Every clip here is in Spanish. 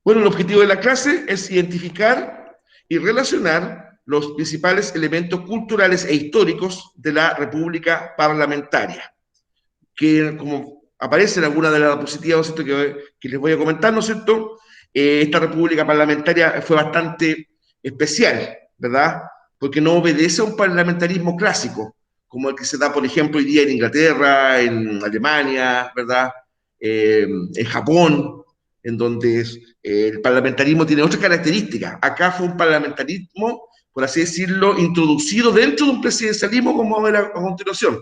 Bueno, el objetivo de la clase es identificar y relacionar los principales elementos culturales e históricos de la República Parlamentaria, que como aparece en alguna de las diapositivas, ¿no es cierto?, que les voy a comentar, ¿no es cierto? Esta República Parlamentaria fue bastante especial, ¿verdad? Porque no obedece a un parlamentarismo clásico, como el que se da, por ejemplo, hoy día en Inglaterra, en Alemania, ¿verdad? En Japón, en donde el parlamentarismo tiene otras características. Acá fue un parlamentarismo, por así decirlo, introducido dentro de un presidencialismo, como vamos a ver a continuación.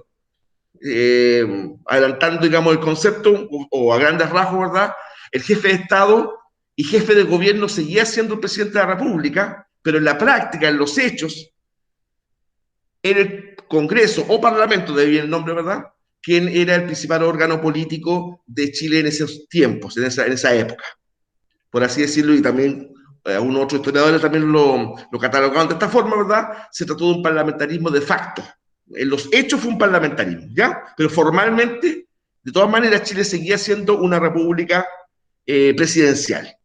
Adelantando, digamos, el concepto, o a grandes rasgos, ¿verdad? El jefe de Estado y jefe de gobierno seguía siendo el presidente de la República, pero en la práctica, en los hechos, era el Congreso o Parlamento, de bien el nombre, ¿verdad?, quien era el principal órgano político de Chile en esos tiempos, en esa época, por así decirlo, y también algunos otros historiadores también lo catalogaron de esta forma, ¿verdad? Se trató de un parlamentarismo de facto. En los hechos fue un parlamentarismo, ¿ya? Pero formalmente, de todas maneras, Chile seguía siendo una república presidencial.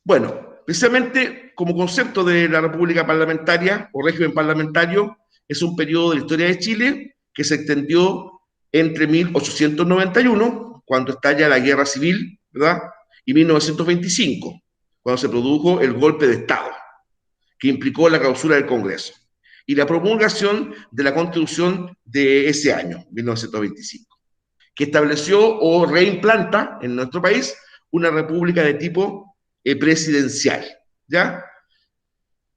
Bueno, precisamente como concepto de la república parlamentaria o régimen parlamentario, es un periodo de la historia de Chile que se extendió entre 1891, cuando estalla la guerra civil, ¿verdad?, y 1925, cuando se produjo el golpe de Estado, que implicó la clausura del Congreso y la promulgación de la Constitución de ese año, 1925, que estableció o reimplanta en nuestro país una república de tipo presidencial, ¿ya?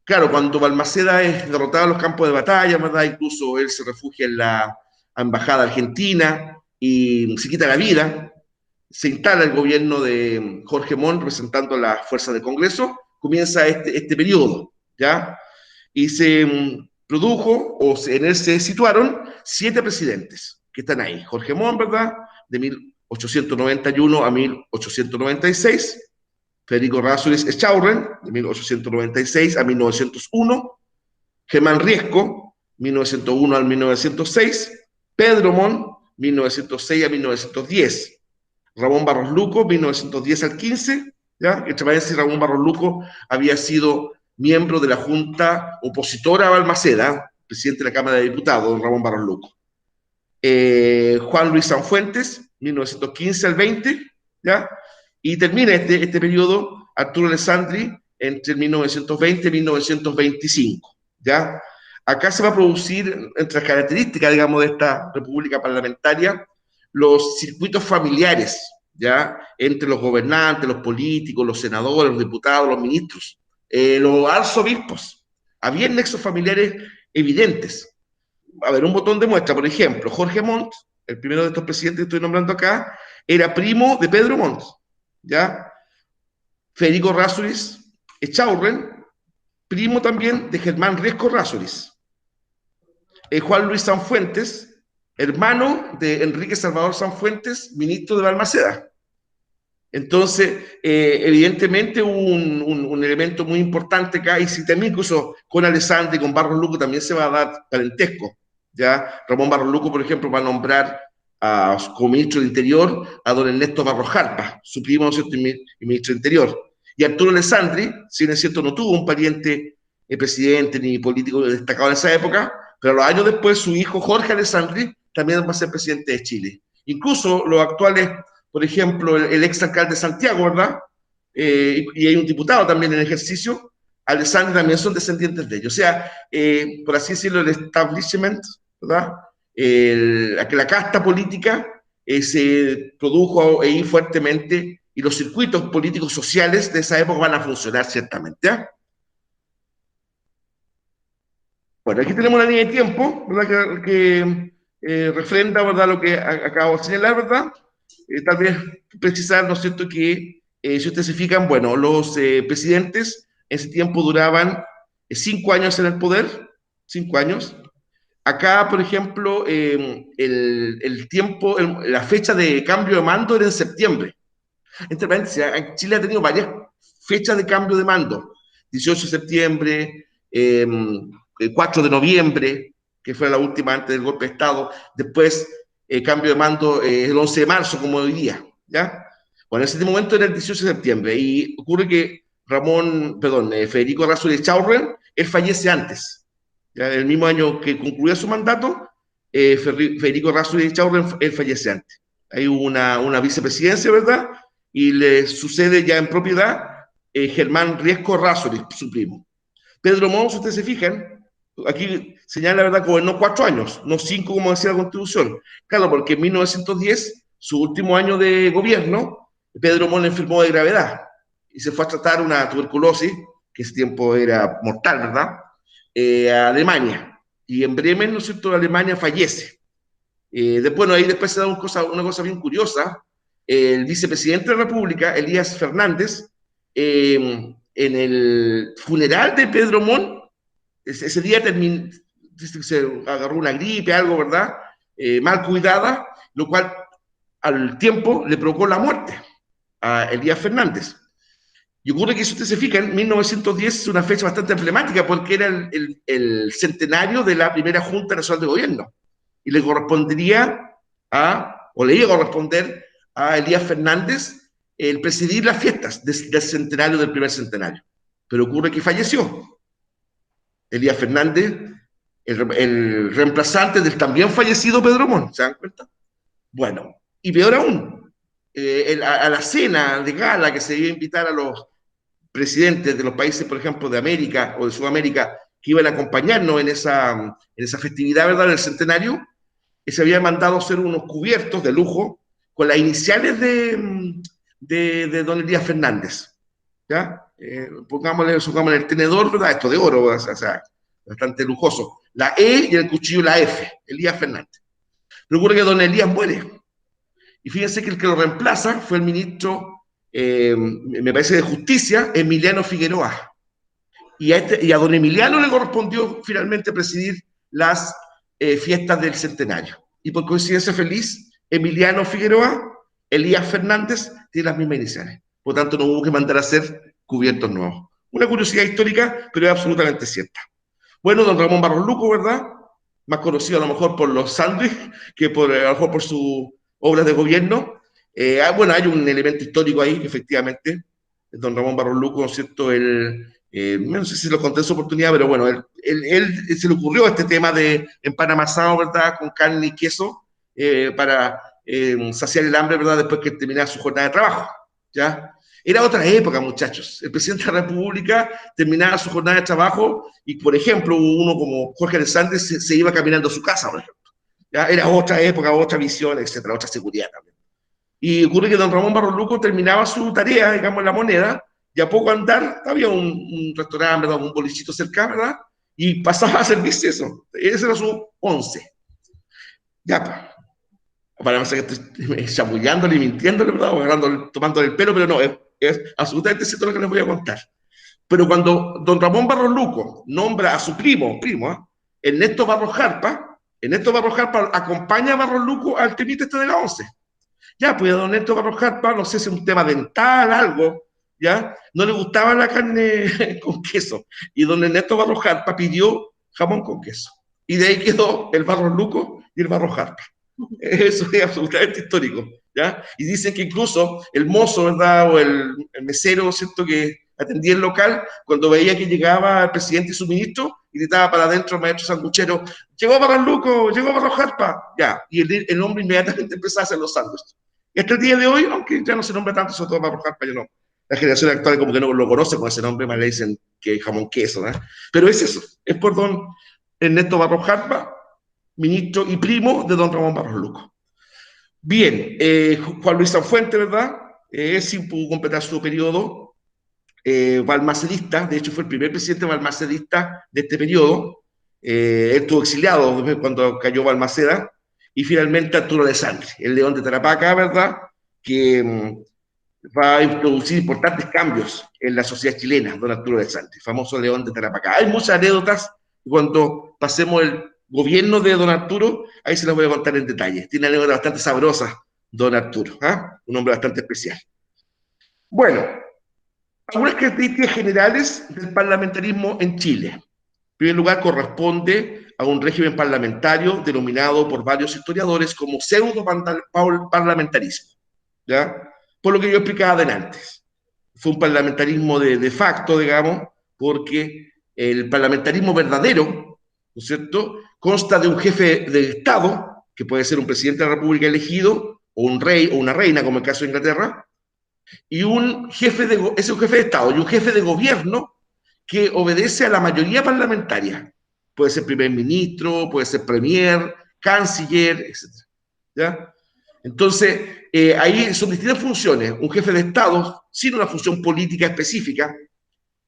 Claro, cuando Balmaceda es derrotado en los campos de batalla, ¿verdad? Incluso él se refugia en la embajada argentina y se quita la vida. Se instala el gobierno de Jorge Montt representando a las fuerzas del Congreso, comienza este periodo, ¿ya? Y se produjo, en él se situaron 7 presidentes que están ahí. Jorge Montt, ¿verdad?, de 1891 a 1896. Federico Errázuriz Echaurren, de 1896 a 1901. Germán Riesco, 1901 al 1906. Pedro Montt, 1906 a 1910. Ramón Barros Luco, 1910 al 15, ¿ya? Entre paréntesis, Ramón Barros Luco había sido miembro de la Junta opositora a Balmaceda, presidente de la Cámara de Diputados, Ramón Barros Luco. Juan Luis Sanfuentes, 1915 al 20, ¿ya? Y termina este periodo Arturo Alessandri entre 1920 y 1925, ¿ya? Acá se va a producir, entre las características, digamos, de esta república parlamentaria, los circuitos familiares, ¿ya?, entre los gobernantes, los políticos, los senadores, los diputados, los ministros, los arzobispos. Había nexos familiares evidentes. A ver, un botón de muestra, por ejemplo, Jorge Montt, el primero de estos presidentes que estoy nombrando acá, era primo de Pedro Montt, ¿ya? Federico Errázuriz Echaurren, primo también de Germán Riesco Errázuriz. Juan Luis Sanfuentes, hermano de Enrique Salvador Sanfuentes, ministro de Balmaceda. Entonces, evidentemente un elemento muy importante acá, y si también incluso con Alessandri y con Barros Luco también se va a dar parentesco, ¿ya? Ramón Barros Luco, por ejemplo, va a nombrar como ministro de Interior a don Ernesto Barros Jarpa, su primo, ¿no es cierto?, y ministro de Interior. Y Arturo Alessandri, si no es cierto, no tuvo un pariente presidente ni político destacado en esa época, pero a los años después su hijo Jorge Alessandri también va a ser presidente de Chile. Incluso los actuales, por ejemplo, el ex alcalde de Santiago, ¿verdad? Y hay un diputado también en ejercicio, Alessandri, también son descendientes de ellos. O sea, por así decirlo, el establishment, ¿verdad? La casta política se produjo ahí fuertemente, y los circuitos políticos sociales de esa época van a funcionar ciertamente, ¿ya? Bueno, aquí tenemos una línea de tiempo, ¿verdad?, que refrenda, ¿verdad?, lo que acabo de señalar, ¿verdad? Tal vez precisar, ¿no es cierto?, que si ustedes se fijan, bueno, los presidentes en ese tiempo duraban 5 años en el poder, 5 años. Acá, por ejemplo, tiempo, la fecha de cambio de mando era en septiembre. Entre paréntesis, Chile ha tenido varias fechas de cambio de mando. 18 de septiembre, 4 de noviembre, que fue la última antes del golpe de Estado. Después, cambio de mando el 11 de marzo, como hoy día, ¿ya? Bueno, ese momento era el 18 de septiembre y ocurre que Federico Errázuriz Echaurren, él fallece antes. Ya, el mismo año que concluía su mandato, Federico Errázuriz Echaurren, él fallece antes. Hay una vicepresidencia, ¿verdad? Y le sucede ya en propiedad Germán Riesco Errázuriz, su primo. Pedro Montt, si ustedes se fijan, aquí señala, la verdad, gobernó 4 años, no 5 como decía la Constitución. Claro, porque en 1910, su último año de gobierno, Pedro Montt enfermó de gravedad y se fue a tratar una tuberculosis, que ese tiempo era mortal, ¿verdad? A Alemania. Y en Bremen, ¿no es cierto?, Alemania fallece. Después se da una cosa bien curiosa. El vicepresidente de la República, Elías Fernández, en el funeral de Pedro Montt, ese día se agarró una gripe, algo, ¿verdad? Mal cuidada, lo cual al tiempo le provocó la muerte a Elías Fernández. Y ocurre que, si ustedes se fijan, 1910 es una fecha bastante emblemática porque era el centenario de la primera Junta Nacional de Gobierno. Y le correspondería o le iba a corresponder a Elías Fernández el presidir las fiestas del centenario, del primer centenario. Pero ocurre que falleció. Elías Fernández, el reemplazante del también fallecido Pedro Montt, ¿se dan cuenta? Bueno, y peor aún, a la cena de gala que se iba a invitar a los presidentes de los países, por ejemplo, de América o de Sudamérica, que iban a acompañarnos en esa festividad, ¿verdad?, del centenario, se había mandado hacer unos cubiertos de lujo con las iniciales de don Elías Fernández, ¿ya? Pongámosle el tenedor, ¿verdad? Esto de oro, o sea, bastante lujoso. La E y el cuchillo la F, Elías Fernández. Pero ocurre que don Elías muere. Y fíjense que el que lo reemplaza fue el ministro, me parece, de Justicia, Emiliano Figueroa. Y a don Emiliano le correspondió finalmente presidir las fiestas del centenario. Y por coincidencia feliz, Emiliano Figueroa, Elías Fernández, tienen las mismas iniciales. Por tanto, no hubo que mandar a hacer cubiertos nuevos. Una curiosidad histórica, pero es absolutamente cierta. Bueno, don Ramón Barros Luco, ¿verdad? Más conocido a lo mejor por los sándwiches que a lo mejor por sus obras de gobierno. Bueno, hay un elemento histórico ahí, efectivamente. Don Ramón Barros Luco, ¿no es cierto? No sé si lo conté en su oportunidad, pero bueno, él se le ocurrió este tema de pan amasado, ¿verdad? Con carne y queso, para saciar el hambre, ¿verdad? Después que terminara su jornada de trabajo, ¿ya? Era otra época, muchachos. El presidente de la República terminaba su jornada de trabajo y, por ejemplo, uno como Jorge Alessandri se iba caminando a su casa, por ejemplo. ¿Ya? Era otra época, otra visión, etcétera, otra seguridad también. Y ocurre que don Ramón Barros Luco terminaba su tarea, digamos, en La Moneda, y a poco andar había un restaurante, ¿verdad?, un bolichito cerca, ¿verdad? Y pasaba a servirse eso. Ese era su 11. Ya, para no ser que estoy chamullándole y mintiéndole, ¿verdad? O tomándole el pelo, pero no, es absolutamente cierto lo que les voy a contar. Pero cuando don Ramón Barros Luco nombra a su primo, Ernesto Barros Jarpa, acompaña a Barros Luco al temite este de la 11. Ya, pues a don Ernesto Barros Jarpa, no sé si es un tema dental, algo, ¿ya? No le gustaba la carne con queso. Y don Ernesto Barros Jarpa pidió jamón con queso. Y de ahí quedó el Barros Luco y el Barros Jarpa. Eso es absolutamente histórico, ¿ya? Y dicen que incluso el mozo, ¿verdad?, o el mesero, ¿cierto?, que atendía el local, cuando veía que llegaba el presidente y su ministro, gritaba para adentro, maestro sanguchero, llegó Barros Luco, llegó Barros Jarpa, ya, y el hombre inmediatamente empezó a hacer los sándwiches. Y hasta el día de hoy, aunque ya no se nombra tanto, sobre todo Barros Jarpa, ya no, la generación actual como que no lo conoce con ese nombre, más le dicen que jamón queso, ¿no? Pero es eso, es por don Ernesto Barros Jarpa, ministro y primo de don Ramón Barros Luco. Bien, Juan Luis Sanfuente, ¿verdad? Sí pudo completar su periodo balmacedista, de hecho fue el primer presidente balmacedista de este periodo. Él estuvo exiliado cuando cayó Balmaceda, y finalmente Arturo Alessandri, el león de Tarapacá, ¿verdad?, que va a introducir importantes cambios en la sociedad chilena, don Arturo Alessandri, famoso león de Tarapacá. Hay muchas anécdotas, cuando pasemos el gobierno de don Arturo, ahí se las voy a contar en detalle. Tiene anécdotas bastante sabrosas, don Arturo, un hombre bastante especial. Bueno, algunas características generales del parlamentarismo en Chile. En primer lugar, corresponde a un régimen parlamentario denominado por varios historiadores como pseudo-parlamentarismo, ¿ya? por lo que yo explicaba adelante. Fue un parlamentarismo de facto, digamos, porque el parlamentarismo verdadero, ¿no es cierto?, consta de un jefe de Estado, que puede ser un presidente de la República elegido, o un rey o una reina, como el caso de Inglaterra, y un jefe es un jefe de Estado, y un jefe de gobierno que obedece a la mayoría parlamentaria. Puede ser primer ministro, puede ser premier, canciller, etc. ¿Ya? Entonces, ahí son distintas funciones. Un jefe de Estado sin una función política específica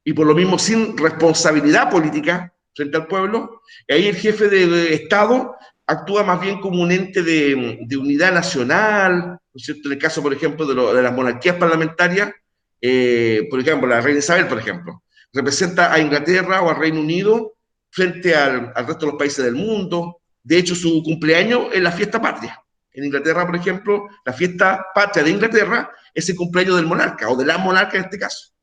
y por lo mismo sin responsabilidad política frente al pueblo. Y ahí el jefe de Estado actúa más bien como un ente de unidad nacional, ¿no es cierto? En el caso, por ejemplo, de las monarquías parlamentarias, por ejemplo, la reina Isabel, por ejemplo, representa a Inglaterra o al Reino Unido frente al resto de los países del mundo. De hecho, su cumpleaños es la fiesta patria. En Inglaterra, por ejemplo, la fiesta patria de Inglaterra es el cumpleaños del monarca, o de la monarca en este caso.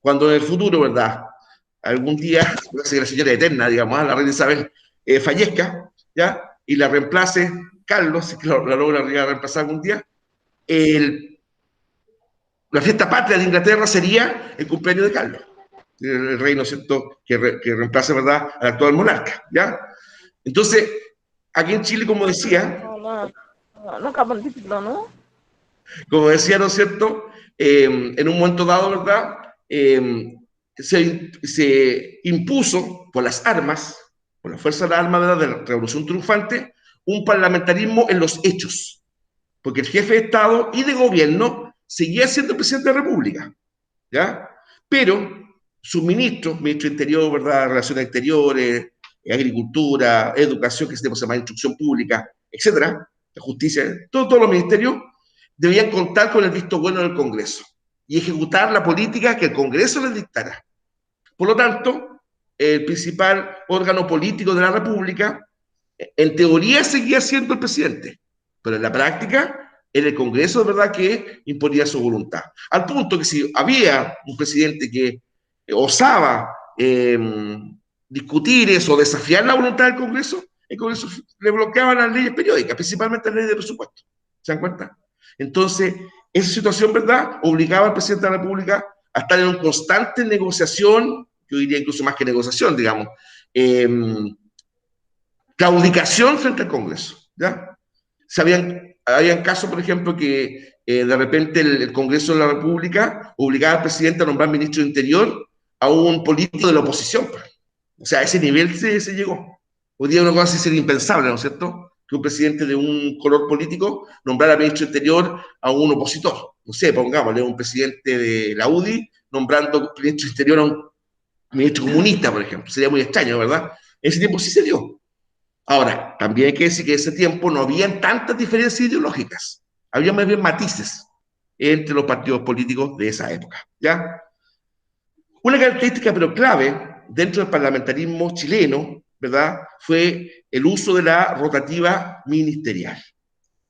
Cuando en el futuro, ¿verdad? Algún día, la señora eterna, digamos, la reina Isabel, fallezca, ¿ya? Y la reemplace Carlos, si la logra reemplazar algún día, el, la fiesta patria de Inglaterra sería el cumpleaños de Carlos, el rey, ¿no es cierto?, que reemplace, ¿verdad?, al actual monarca, ¿ya? Entonces, aquí en Chile, como decía, ¿no es cierto?, en un momento dado, ¿verdad?, se impuso por las armas, por la fuerza de las armas, ¿verdad?, de la Revolución Triunfante, un parlamentarismo en los hechos, porque el jefe de Estado y de gobierno seguía siendo el presidente de la República, ¿ya? Pero sus ministros, ministro de Interior, ¿verdad?, Relaciones Exteriores, Agricultura, Educación, que se llama Instrucción Pública, etcétera, Justicia, todos los ministerios debían contar con el visto bueno del Congreso y ejecutar la política que el Congreso les dictara. Por lo tanto, el principal órgano político de la República, en teoría seguía siendo el presidente, pero en la práctica era el Congreso, de verdad, que imponía su voluntad. Al punto que si había un presidente que osaba discutir eso, desafiar la voluntad del Congreso, el Congreso le bloqueaba las leyes periódicas, principalmente las leyes de presupuesto. ¿Se dan cuenta? Entonces, esa situación, ¿verdad?, obligaba al presidente de la República a estar en una constante negociación, yo diría incluso más que negociación, digamos, claudicación frente al Congreso, ¿ya? Habían casos, por ejemplo, que de repente el Congreso de la República obligaba al presidente a nombrar ministro de Interior a un político de la oposición. O sea, a ese nivel se llegó. Hoy día una cosa así sería impensable, ¿no es cierto?, que un presidente de un color político nombrara ministro de Interior a un opositor. No sé, pongámosle un presidente de la UDI nombrando ministro de Interior a un ministro comunista, por ejemplo. Sería muy extraño, ¿verdad? En ese tiempo sí se dio. Ahora, también hay que decir que en ese tiempo no habían tantas diferencias ideológicas. Había más bien matices entre los partidos políticos de esa época, ¿ya? Una característica, pero clave, dentro del parlamentarismo chileno, ¿verdad?, fue el uso de la rotativa ministerial,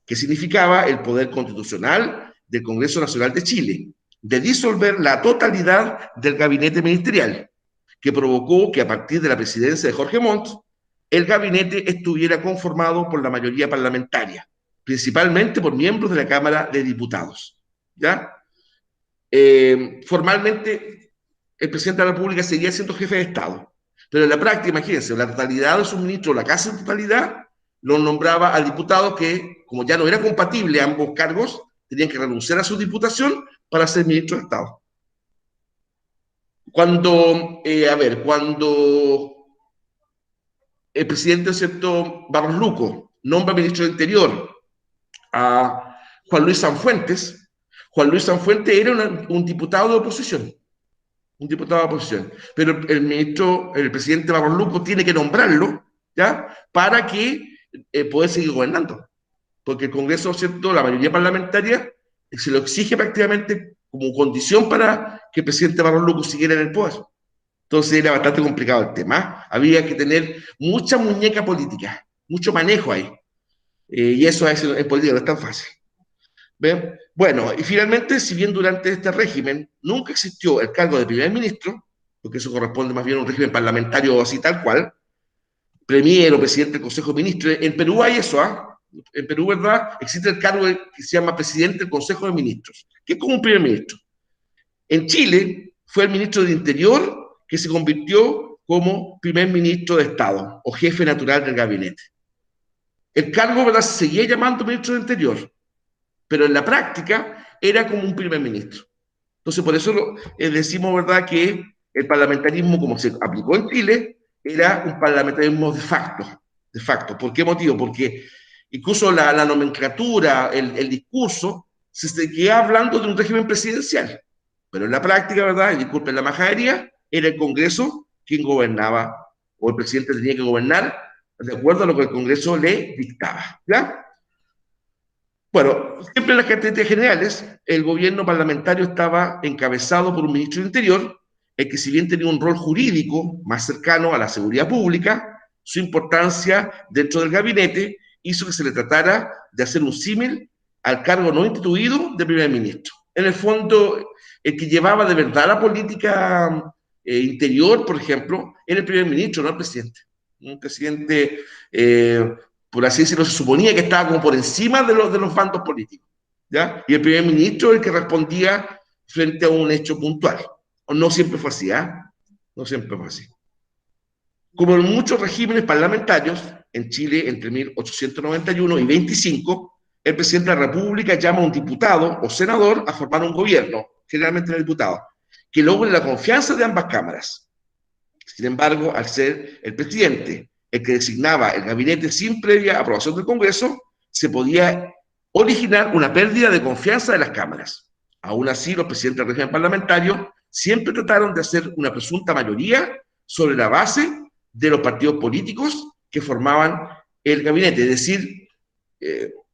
que significaba el poder constitucional del Congreso Nacional de Chile, de disolver la totalidad del gabinete ministerial, que provocó que a partir de la presidencia de Jorge Montt, el gabinete estuviera conformado por la mayoría parlamentaria, principalmente por miembros de la Cámara de Diputados, ¿ya? Formalmente, el presidente de la República seguía siendo jefe de Estado, pero en la práctica, imagínense, la totalidad de sus ministros, la casi totalidad, los nombraba a diputados que, como ya no era compatible ambos cargos, tenían que renunciar a su diputación para ser ministro de Estado. Cuando el presidente, ¿cierto?, Barros Luco nombra ministro de Interior a Juan Luis Sanfuentes, Juan Luis Sanfuentes era un diputado de oposición, pero el presidente Barros Luco tiene que nombrarlo, ¿ya?, para que pueda seguir gobernando, porque el Congreso, ¿cierto?, la mayoría parlamentaria se lo exige prácticamente como condición para que el presidente Barros Luco siguiera en el poder. Entonces era bastante complicado el tema. Había que tener mucha muñeca política, mucho manejo ahí. Y eso en política no es tan fácil. ¿Ven? Bueno, y finalmente, si bien durante este régimen nunca existió el cargo de primer ministro, porque eso corresponde más bien a un régimen parlamentario así tal cual, premier o presidente del Consejo de Ministros, en Perú hay eso, ¿ah? En Perú, ¿verdad?, existe el cargo que se llama presidente del Consejo de Ministros, ¿Qué es como un primer ministro? En Chile fue el ministro del Interior que se convirtió como primer ministro de Estado o jefe natural del gabinete. El cargo, ¿verdad?, se seguía llamando ministro del Interior, pero en la práctica era como un primer ministro. Entonces, por eso decimos, ¿verdad?, que el parlamentarismo, como se aplicó en Chile, era un parlamentarismo de facto. De facto. ¿Por qué motivo? Porque incluso la nomenclatura, el discurso, se seguía hablando de un régimen presidencial. Pero en la práctica, ¿verdad?, y disculpen la majadería, era el Congreso quien gobernaba, o el presidente tenía que gobernar de acuerdo a lo que el Congreso le dictaba. ¿Ya? Bueno, siempre en las características generales, el gobierno parlamentario estaba encabezado por un ministro del Interior, el que si bien tenía un rol jurídico más cercano a la seguridad pública, su importancia dentro del gabinete hizo que se le tratara de hacer un símil al cargo no instituido de primer ministro. En el fondo, el que llevaba de verdad la política interior, por ejemplo, era el primer ministro, no el presidente. Un presidente por así decirlo, se suponía que estaba como por encima de los bandos políticos, ¿ya? Y el primer ministro el que respondía frente a un hecho puntual. O no siempre fue así, ¿ah? No siempre fue así. Como en muchos regímenes parlamentarios, en Chile entre 1891 y 25, el presidente de la República llama a un diputado o senador a formar un gobierno, generalmente el diputado, que logre la confianza de ambas cámaras. Sin embargo, al ser el presidente el que designaba el gabinete sin previa aprobación del Congreso, se podía originar una pérdida de confianza de las cámaras. Aún así, los presidentes del régimen parlamentario siempre trataron de hacer una presunta mayoría sobre la base de los partidos políticos que formaban el gabinete, es decir,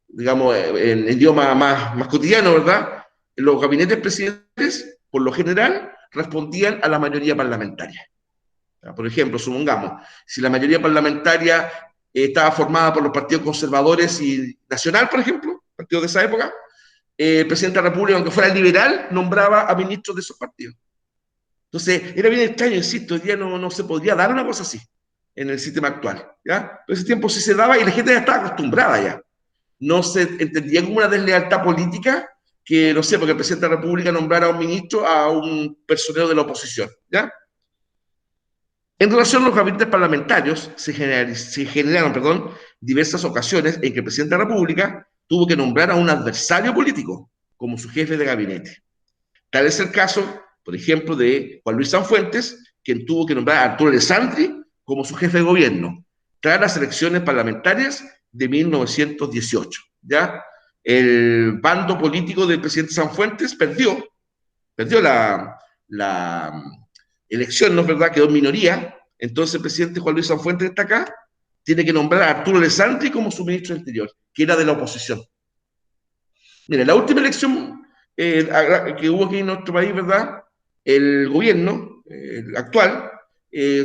digamos, en idioma más cotidiano, ¿verdad? Los gabinetes presidenciales, por lo general, respondían a la mayoría parlamentaria. Por ejemplo, supongamos, si la mayoría parlamentaria estaba formada por los partidos conservadores y nacional, por ejemplo, partidos de esa época, el presidente de la República, aunque fuera liberal, nombraba a ministros de esos partidos. Entonces, era bien extraño, insisto, hoy día no se podría dar una cosa así en el sistema actual. ¿Ya? Pero ese tiempo sí se daba y la gente ya estaba acostumbrada ya. No se entendía como una deslealtad política que, no sé, porque el presidente de la República nombrara a un ministro a un personero de la oposición. ¿Ya? En relación a los gabinetes parlamentarios, se generaron diversas ocasiones en que el presidente de la República tuvo que nombrar a un adversario político como su jefe de gabinete. Tal es el caso, por ejemplo, de Juan Luis Sanfuentes, quien tuvo que nombrar a Arturo Alessandri como su jefe de gobierno, tras las elecciones parlamentarias de 1918. ¿Ya? El bando político del presidente Sanfuentes perdió la elección, ¿no es verdad?, quedó en minoría. Entonces el presidente Juan Luis Sanfuentes está acá, tiene que nombrar a Arturo Alessandri como su ministro del Interior, que era de la oposición. Mira, la última elección que hubo aquí en nuestro país, ¿verdad?, el gobierno actual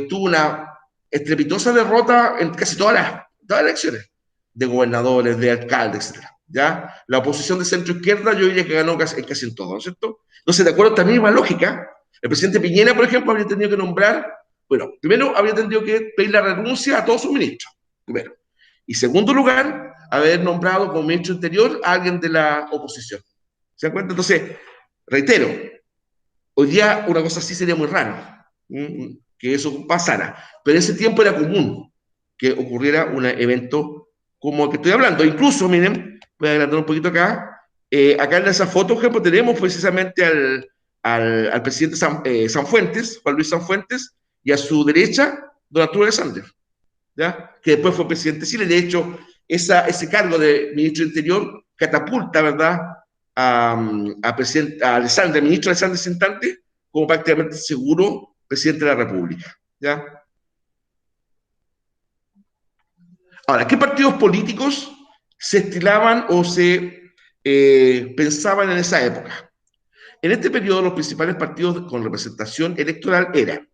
tuvo una estrepitosa derrota en casi todas las elecciones, de gobernadores, de alcaldes, etc. ¿Ya? La oposición de centro izquierda yo diría que ganó casi en todo, ¿no es cierto? Entonces, de acuerdo a esta misma lógica, el presidente Piñera, por ejemplo, habría tenido que nombrar, bueno, primero habría tenido que pedir la renuncia a todos sus ministros, primero. Y segundo lugar, haber nombrado como ministro interior a alguien de la oposición. ¿Se dan cuenta? Entonces, reitero, hoy día una cosa así sería muy raro, que eso pasara. Pero en ese tiempo era común que ocurriera un evento como el que estoy hablando. Incluso, miren, voy a adelantar un poquito acá. Acá en esa foto, por ejemplo, tenemos precisamente al presidente Sanfuentes, Juan Luis Sanfuentes, y a su derecha, don Arturo Alessandri, ¿ya? Que después fue presidente de Chile. De hecho, ese cargo de ministro de Interior catapulta, ¿verdad?, a Alessandri, ministro Alessandri Sentante, como prácticamente seguro presidente de la República. ¿Ya? Ahora, ¿qué partidos políticos se estilaban o se pensaban en esa época? En este periodo, los principales partidos con representación electoral eran,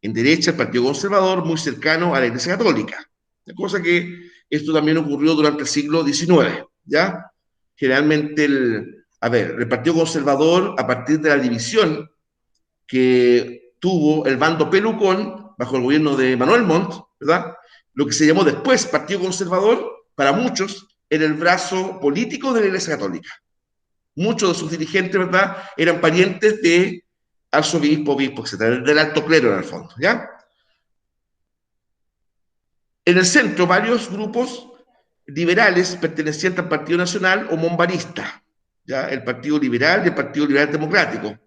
en derecha, el Partido Conservador, muy cercano a la Iglesia Católica, cosa que esto también ocurrió durante el siglo XIX, ¿ya? Generalmente, el Partido Conservador, a partir de la división que tuvo el bando pelucón bajo el gobierno de Manuel Montt, ¿verdad?, lo que se llamó después Partido Conservador, para muchos, era el brazo político de la Iglesia Católica. Muchos de sus dirigentes, ¿verdad?, eran parientes de arzobispo, obispo, etcétera, del alto clero en el fondo, ¿ya? En el centro, varios grupos liberales pertenecientes al Partido Nacional o monbarista, ¿ya? El Partido Liberal y el Partido Liberal Democrático.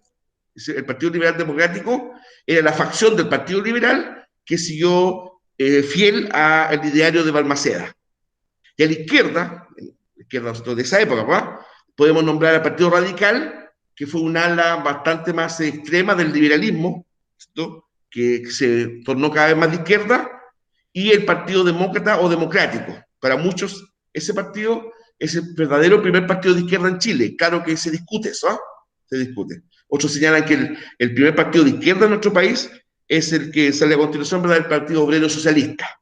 El Partido Liberal Democrático era la facción del Partido Liberal que siguió fiel al ideario de Balmaceda. Y a la izquierda de esa época, ¿verdad?, podemos nombrar al Partido Radical, que fue un ala bastante más extrema del liberalismo, ¿no?, que se tornó cada vez más de izquierda, y el Partido Demócrata o Democrático. Para muchos, ese partido es el verdadero primer partido de izquierda en Chile. Claro que se discute eso, ¿eh? Se discute. Otros señalan que el primer partido de izquierda en nuestro país es el que sale a continuación, ¿verdad?, el Partido Obrero Socialista.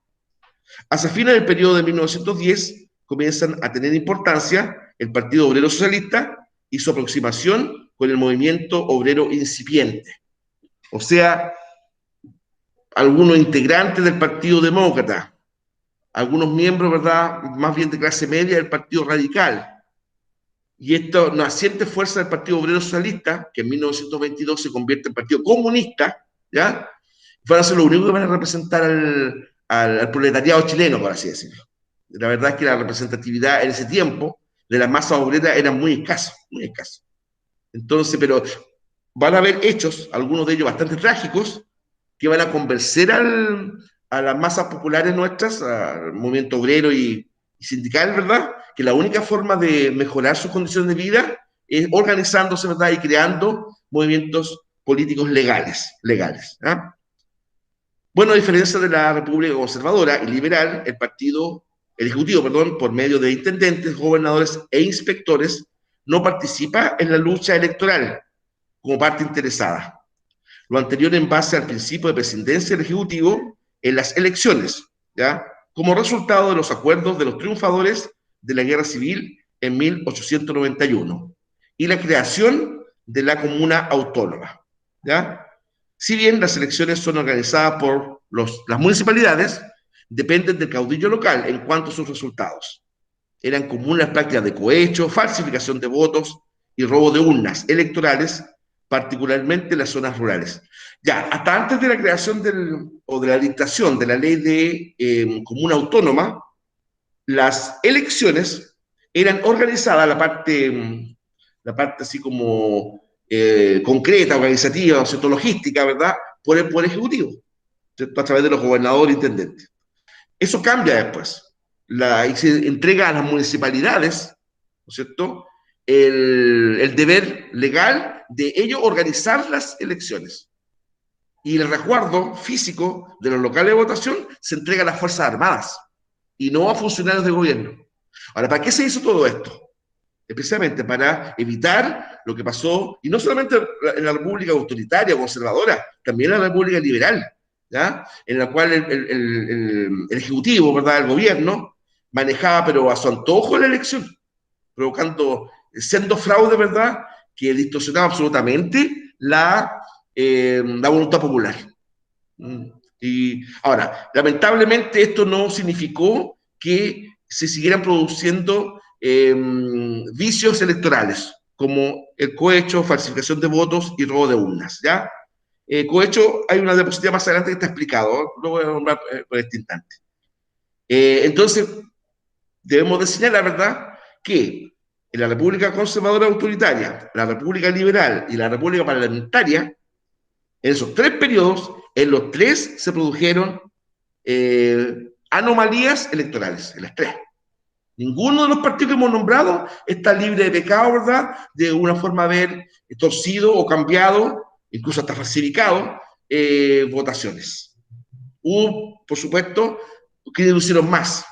Hacia fines del periodo de 1910 comienzan a tener importancia el Partido Obrero Socialista y su aproximación con el movimiento obrero incipiente. O sea, algunos integrantes del Partido Demócrata, algunos miembros, ¿verdad?, más bien de clase media del Partido Radical. Y esto naciente fuerza del Partido Obrero Socialista, que en 1922 se convierte en Partido Comunista, ¿ya? Van a ser los únicos que van a representar al proletariado chileno, por así decirlo. La verdad es que la representatividad en ese tiempo de la masa obrera era muy escasa, muy escasa. Entonces, pero van a haber hechos, algunos de ellos bastante trágicos, que van a convencer a las masas populares nuestras, al movimiento obrero y sindical, ¿verdad?, que la única forma de mejorar sus condiciones de vida es organizándose, ¿verdad?, y creando movimientos políticos legales. ¿eh? Bueno, a diferencia de la República Conservadora y Liberal, el Ejecutivo, perdón, por medio de intendentes, gobernadores e inspectores, no participa en la lucha electoral como parte interesada. Lo anterior en base al principio de presidencia del Ejecutivo en las elecciones, ¿ya?, como resultado de los acuerdos de los triunfadores de la Guerra Civil en 1891 y la creación de la Comuna Autónoma, ¿ya? Si bien las elecciones son organizadas por las municipalidades, dependen del caudillo local en cuanto a sus resultados. Eran comunes las prácticas de cohecho, falsificación de votos y robo de urnas electorales, particularmente en las zonas rurales. Ya, hasta antes de la creación o de la dictación de la ley de comuna autónoma, las elecciones eran organizadas, la parte así como concreta, organizativa, o sea, logística, ¿verdad?, por el Poder Ejecutivo, ¿cierto?, a través de los gobernadores e intendentes. Eso cambia después. Y se entrega a las municipalidades, ¿no es cierto?, el deber legal de ellos organizar las elecciones. Y el resguardo físico de los locales de votación se entrega a las Fuerzas Armadas y no a funcionarios de gobierno. Ahora, ¿para qué se hizo todo esto? Especialmente para evitar lo que pasó, y no solamente en la República autoritaria o conservadora, también en la República liberal, ¿ya?, en la cual el Ejecutivo, ¿verdad?, el gobierno, manejaba pero a su antojo la elección, provocando, siendo fraude, ¿verdad?, que distorsionaba absolutamente la voluntad popular. Y ahora, lamentablemente esto no significó que se siguieran produciendo vicios electorales, como el cohecho, falsificación de votos y robo de urnas, ¿ya? Cohecho, hay una diapositiva más adelante que está explicado, lo voy a nombrar por este instante. Entonces, debemos de señalar, ¿verdad?, que en la República Conservadora Autoritaria, la República Liberal y la República Parlamentaria, en esos tres periodos, en los tres se produjeron anomalías electorales, en las tres. Ninguno de los partidos que hemos nombrado está libre de pecado, ¿verdad?, de una forma de haber torcido o cambiado, incluso hasta falsificado, votaciones. Hubo, por supuesto, que deducieron más.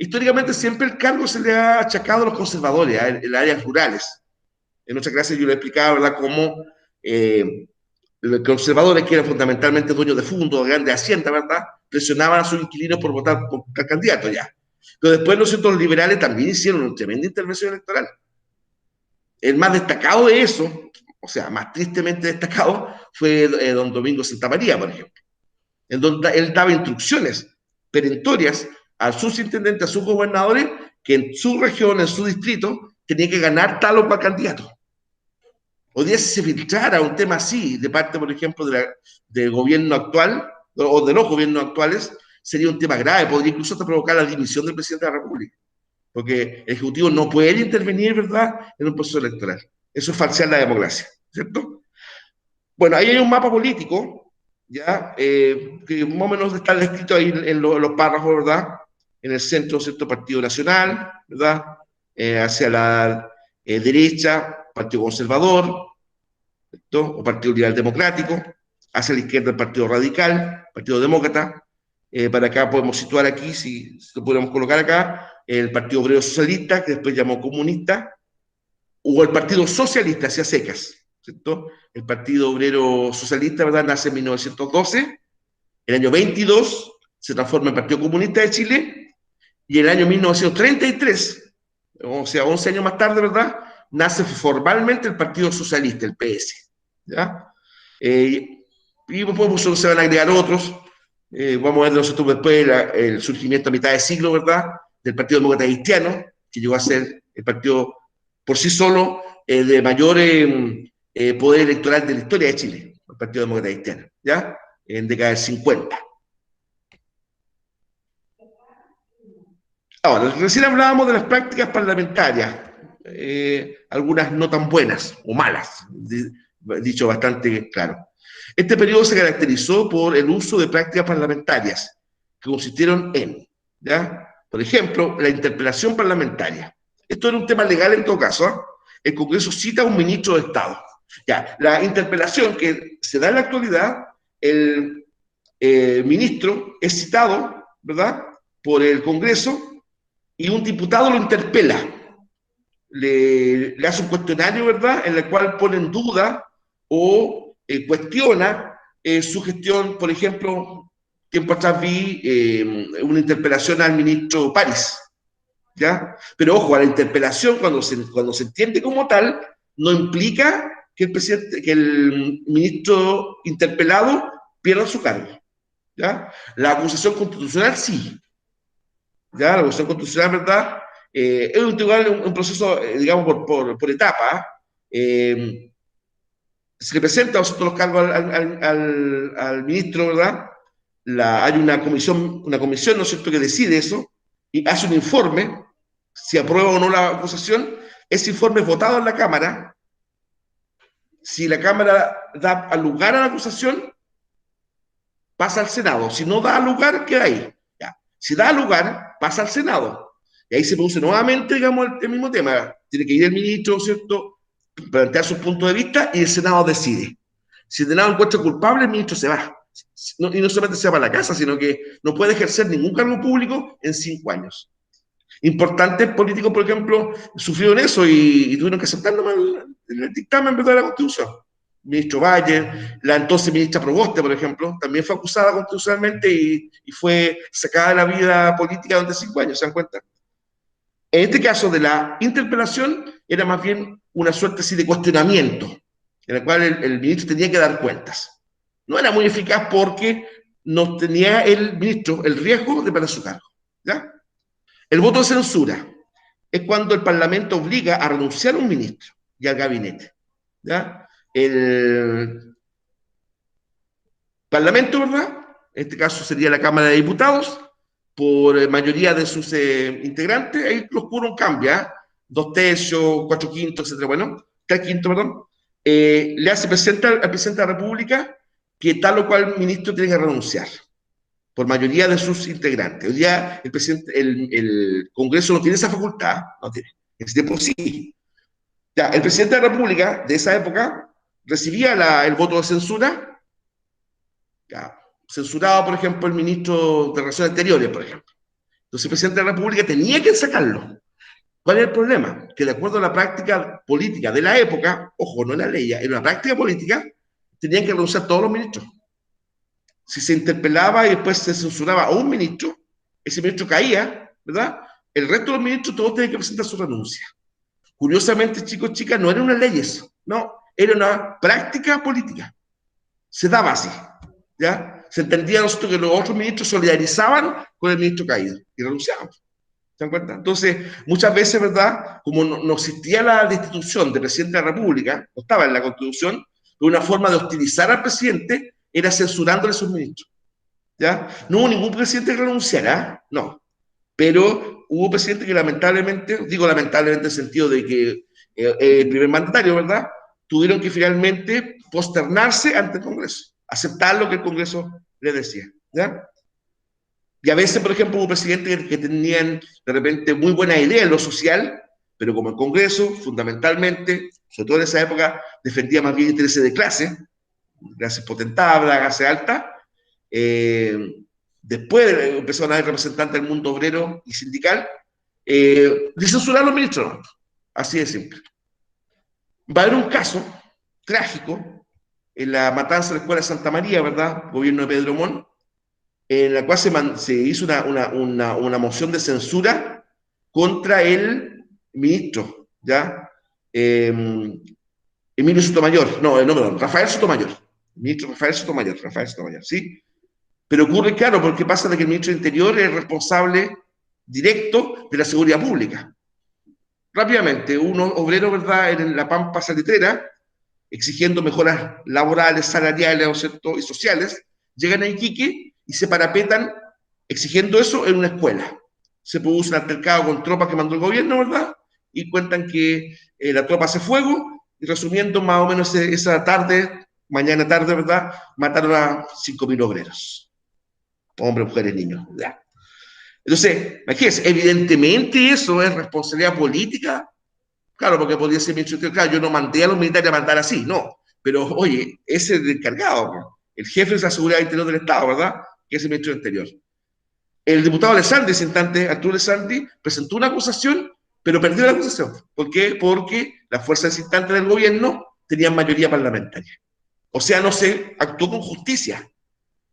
Históricamente siempre el cargo se le ha achacado a los conservadores, en las áreas rurales. En nuestra clase yo le explicaba, ¿verdad?, cómo los conservadores, que eran fundamentalmente dueños de fondos, de grandes haciendas, ¿verdad?, presionaban a sus inquilinos por votar por tal candidato ya. Pero después nosotros los liberales también hicieron una tremenda intervención electoral. El más destacado de eso, o sea, más tristemente destacado, fue don Domingo Santamaría, por ejemplo, en donde él daba instrucciones perentorias a sus intendentes, a sus gobernadores, que en su región, en su distrito, tenía que ganar tal o cual candidato. Hoy día si se filtrara un tema así, de parte, por ejemplo, del gobierno actual, o de los gobiernos actuales, sería un tema grave, podría incluso hasta provocar la dimisión del presidente de la República, porque el Ejecutivo no puede intervenir, ¿verdad?, en un proceso electoral. Eso es falsear la democracia, ¿cierto? Bueno, ahí hay un mapa político, ¿ya? Que más o menos está descrito ahí en los párrafos, ¿verdad? En el centro, ¿cierto? Partido Nacional, ¿verdad? Hacia la derecha, Partido Conservador, ¿cierto? O Partido Liberal Democrático, hacia la izquierda el Partido Radical, Partido Demócrata. Para acá podemos situar aquí, si lo podemos colocar acá, el Partido Obrero Socialista, que después llamó comunista, o el Partido Socialista, hacia secas, ¿cierto? El Partido Obrero Socialista, ¿verdad?, nace en 1912, el año 22 se transforma en Partido Comunista de Chile, y en el año 1933, o sea, 11 años más tarde, ¿verdad?, nace formalmente el Partido Socialista, el PS, ¿ya? Y después se van a agregar otros, vamos a ver nosotros después el surgimiento a mitad de siglo, ¿verdad?, del Partido Demócrata Cristiano, que llegó a ser el partido por sí solo de mayor poder electoral de la historia de Chile, el Partido Demócrata Cristiano, ¿ya? En década del 50. Ahora, recién hablábamos de las prácticas parlamentarias, algunas no tan buenas o malas, dicho bastante claro. Este periodo se caracterizó por el uso de prácticas parlamentarias que consistieron en, ¿ya?, por ejemplo, la interpelación parlamentaria. Esto era un tema legal en todo caso, ¿eh? El Congreso cita a un ministro de Estado. Ya, la interpelación que se da en la actualidad, el ministro es citado, ¿verdad?, por el Congreso y un diputado lo interpela. Le hace un cuestionario, ¿verdad?, en el cual pone en duda o cuestiona su gestión. Por ejemplo, tiempo atrás vi una interpelación al ministro París, ¿ya? Pero ojo, a la interpelación, cuando se entiende como tal, no implica que que el ministro interpelado pierda su cargo, ¿ya? La acusación constitucional sí, ¿ya? La acusación constitucional, ¿verdad? Es un proceso, digamos, por etapa. Se le presenta los cargos al ministro, ¿verdad? Hay una comisión, ¿no es cierto?, que decide eso y hace un informe, si aprueba o no la acusación. Ese informe es votado en la Cámara. Si la Cámara da lugar a la acusación, pasa al Senado. Si no da lugar, queda ahí. Ya. Si da lugar, pasa al Senado. Y ahí se produce nuevamente, digamos, el mismo tema. Tiene que ir el ministro, ¿cierto?, plantear su punto de vista y el Senado decide. Si el Senado encuentra culpable, el ministro se va. Y no solamente se va para la casa, sino que no puede ejercer ningún cargo público en 5 años. Importantes políticos, por ejemplo, sufrieron eso y tuvieron que aceptar el dictamen, ¿verdad?, de la Constitución. Ministro Valle, la entonces ministra Proboste, por ejemplo, también fue acusada constitucionalmente y fue sacada de la vida política durante 5 años, ¿se dan cuenta? En este caso de la interpelación, era más bien una suerte así de cuestionamiento, en el cual el ministro tenía que dar cuentas. No era muy eficaz porque no tenía el ministro el riesgo de perder su cargo, ¿ya? El voto de censura es cuando el Parlamento obliga a renunciar a un ministro y al gabinete, ¿ya? El Parlamento, ¿verdad?, en este caso sería la Cámara de Diputados, por mayoría de sus integrantes, ahí los quórum cambia, 2 tercios, 4/5, etcétera, bueno, 3/5, perdón, le hace presente al presidente de la República que tal o cual ministro tiene que renunciar, por mayoría de sus integrantes. Hoy día el Congreso no tiene esa facultad, no tiene. En ese tiempo sí. Ya, el presidente de la República de esa época recibía el voto de censura, ya, censuraba, por ejemplo, el ministro de Relaciones Exteriores, por ejemplo. Entonces el presidente de la República tenía que sacarlo. ¿Cuál es el problema? Que de acuerdo a la práctica política de la época, ojo, no era ley, era una práctica política, tenían que renunciar todos los ministros. Si se interpelaba y después se censuraba a un ministro, ese ministro caía, ¿verdad? El resto de los ministros todos tenían que presentar su renuncia. Curiosamente, chicos, chicas, no eran unas leyes, no, era una práctica política. Se daba así, ¿ya? Se entendía nosotros que los otros ministros solidarizaban con el ministro caído y renunciaban. ¿Se dan cuenta? Entonces, muchas veces, ¿verdad? Como no existía la destitución de presidente de la República, no estaba en la Constitución, una forma de hostilizar al presidente era censurándole sus ministros. ¿Ya? No hubo ningún presidente que renunciara, no. Pero hubo presidentes que lamentablemente, digo lamentablemente en el sentido de que el primer mandatario, ¿verdad? Tuvieron que finalmente posternarse ante el Congreso, aceptar lo que el Congreso les decía, ¿ya? Y a veces, por ejemplo, hubo presidentes que tenían de repente muy buena idea en lo social, pero como el Congreso, fundamentalmente, sobre todo en esa época, defendía más bien intereses de clases potentadas, clase alta, eh, después empezaron a haber representantes del mundo obrero y sindical, de censurar a los ministros, ¿no? Así de simple. Va a haber un caso trágico en la matanza de la Escuela de Santa María, ¿verdad? Gobierno de Pedro Montt, en la cual se hizo una moción de censura contra el ministro, ¿ya? Emilio Sotomayor, no, perdón, Rafael Sotomayor, ministro Rafael Sotomayor, ¿sí? Pero ocurre, claro, porque pasa de que el ministro del Interior es responsable directo de la seguridad pública. Rápidamente, unos obreros, ¿verdad?, en la Pampa Salitrera, exigiendo mejoras laborales, salariales, ¿no es cierto?, y sociales, llegan a Iquique y se parapetan exigiendo eso en una escuela. Se produce un altercado con tropas que mandó el gobierno, ¿verdad? Y cuentan que la tropa hace fuego, y resumiendo, más o menos esa tarde, mañana tarde, ¿verdad?, mataron a 5.000 obreros. Hombres, mujeres, niños. ¿Ya? Entonces, imagínense, evidentemente eso es responsabilidad política. Claro, porque podría ser ministro interior, claro, yo no mandé a los militares a mandar así, no. Pero, oye, ese es el encargado, el jefe de la seguridad interior del Estado, ¿verdad? Que es el ministro del Interior. El diputado Alessandri, ese instante, Arturo Alessandri, presentó una acusación, pero perdió la acusación. ¿Por qué? Porque las fuerzas instantes del gobierno tenían mayoría parlamentaria. O sea, no se actuó con justicia.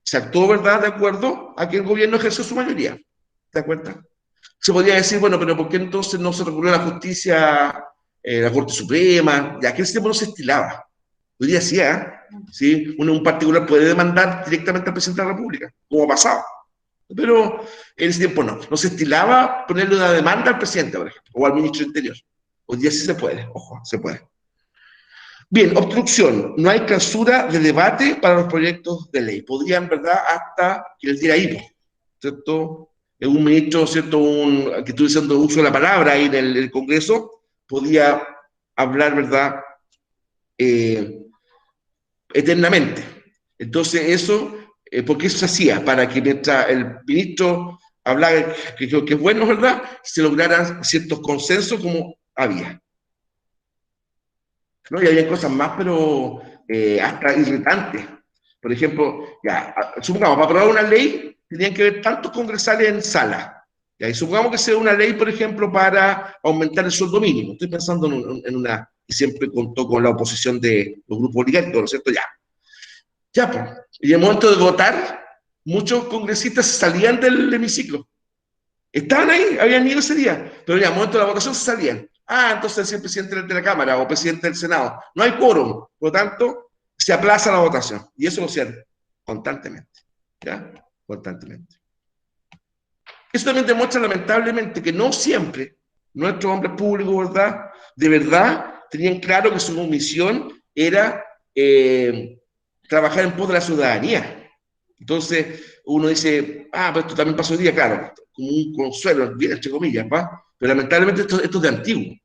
Se actuó, ¿verdad?, de acuerdo a que el gobierno ejerció su mayoría. ¿Te das cuenta? Se podría decir, bueno, pero ¿por qué entonces no se recurrió a la justicia, la Corte Suprema? Ya que ese tiempo no se estilaba. Hoy día sí, ¿eh? ¿Sí? Un particular puede demandar directamente al presidente de la República, como ha pasado. Pero en ese tiempo no se estilaba ponerle una demanda al presidente, por ejemplo, o al ministro del Interior. Hoy día sí se puede, ojo, se puede. Bien, obstrucción. No hay clausura de debate para los proyectos de ley. Podrían, ¿verdad?, hasta que les diera hipo, ¿cierto? Un ministro, ¿cierto?, que estuviera haciendo uso de la palabra ahí en el Congreso, podía hablar, ¿verdad?, eternamente. Entonces, eso, porque eso se hacía para que mientras el ministro hablaba que es bueno, ¿verdad?, se lograran ciertos consensos como había. ¿No? Y había cosas más, pero hasta irritantes. Por ejemplo, ya, supongamos, para aprobar una ley, tenían que haber tantos congresales en sala. Ya, y supongamos que sea una ley, por ejemplo, para aumentar el sueldo mínimo. Estoy pensando en una que siempre contó con la oposición de los grupos oligárquicos, ¿no es cierto? Ya, pues. Y en el momento de votar, muchos congresistas salían del hemiciclo. Estaban ahí, habían ido ese día, pero ya, al momento de la votación se salían. Entonces es el presidente de la Cámara o presidente del Senado. No hay quórum, por lo tanto, se aplaza la votación. Y eso lo hacían constantemente. ¿Ya? Constantemente. Eso también demuestra, lamentablemente, que no siempre nuestros hombres públicos, ¿verdad?, de verdad tenían claro que su misión era trabajar en pos de la ciudadanía. Entonces, uno dice, pero esto también pasó hoy día, claro, como un consuelo, bien entre comillas, ¿va? Pero lamentablemente esto es de antiguo.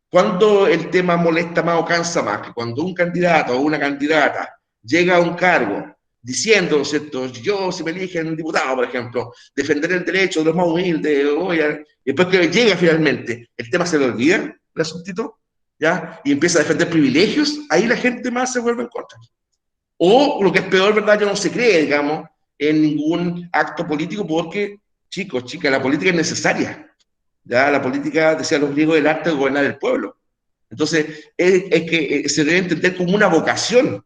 Cuando el tema molesta más o cansa más, que cuando un candidato o una candidata llega a un cargo diciendo, ¿cierto?, yo si me eligen diputado, por ejemplo, defender el derecho de los más humildes, y después que llega finalmente, el tema se le olvida, el asuntito, ¿ya? Y empieza a defender privilegios, ahí la gente más se vuelve en contra. O lo que es peor, ¿verdad?, ya no se cree, digamos, en ningún acto político porque, chicos, chicas, la política es necesaria. ¿Ya? La política, decían los griegos, el arte de gobernar el pueblo. Entonces, es que se debe entender como una vocación.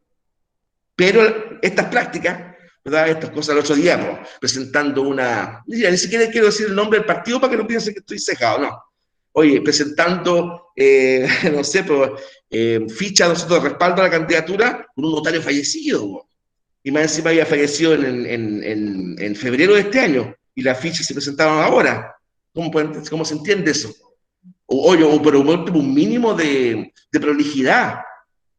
Pero estas prácticas, ¿verdad?, estas cosas el otro día, pues, presentando mira, ni siquiera quiero decir el nombre del partido para que no piensen que estoy cejado, no. Oye, presentando, no sé, pues, ficha de respaldo a la candidatura con un notario fallecido, y más encima había fallecido en febrero de este año, y las fichas se presentaron ahora. ¿Cómo se entiende eso? O por un mínimo de prolijidad,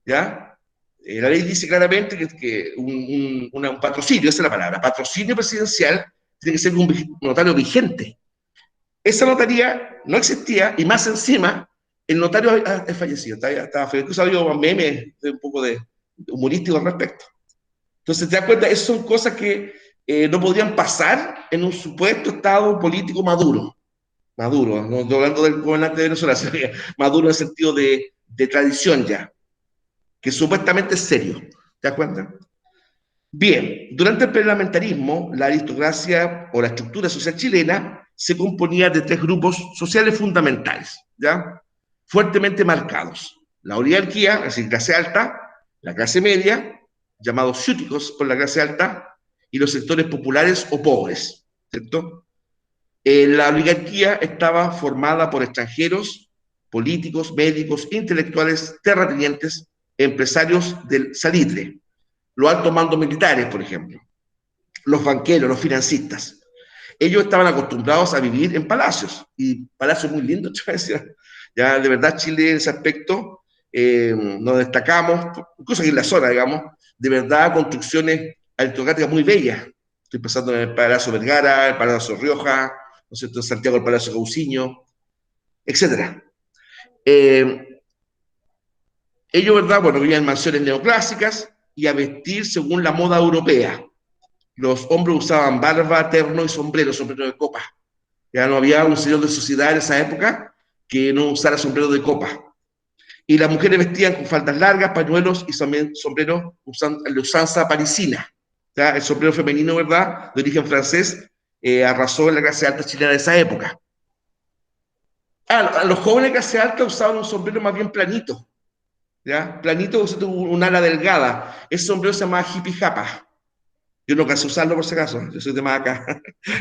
¿ya? La ley dice claramente que un patrocinio, esa es la palabra, patrocinio presidencial tiene que ser un notario vigente. Esa notaría no existía y más encima el notario es fallecido, estaba fallecido. Incluso ha habido memes de un poco de humorístico al respecto. Entonces, te das cuenta, esas son cosas que no podrían pasar en un supuesto estado político maduro. Maduro, no estoy hablando del gobernante de Venezuela, sino que maduro en el sentido de tradición ya, que supuestamente es serio. ¿Te das cuenta? Bien, durante el parlamentarismo, la aristocracia o la estructura social chilena se componía de tres grupos sociales fundamentales, ¿ya? Fuertemente marcados. La oligarquía, es decir, clase alta, la clase media, llamados ciúticos por la clase alta, y los sectores populares o pobres, ¿cierto? La oligarquía estaba formada por extranjeros, políticos, médicos, intelectuales, terratenientes, empresarios del salitre, los altos mandos militares, por ejemplo, los banqueros, los financistas. Ellos estaban acostumbrados a vivir en palacios, y palacios muy lindos, ya de verdad Chile en ese aspecto nos destacamos, incluso aquí en la zona, digamos, de verdad construcciones aristocráticas muy bellas. Estoy pensando en el Palacio Vergara, el Palacio Rioja, ¿no es cierto?, en Santiago el Palacio Cauciño, etcétera. Ellos, ¿verdad? Bueno, vivían en mansiones neoclásicas y a vestir según la moda europea. Los hombres usaban barba, terno y sombrero de copa. Ya no había un señor de sociedad en esa época que no usara sombrero de copa. Y las mujeres vestían con faldas largas, pañuelos y también sombreros de usanza parisina. ¿Ya? El sombrero femenino, ¿verdad?, de origen francés, arrasó en la clase alta chilena de esa época. Los jóvenes de clase alta usaban un sombrero más bien planito, ¿ya? Planito, un ala delgada. Ese sombrero se llamaba hippie japa. Yo no cansé usarlo por si acaso, yo soy de más acá.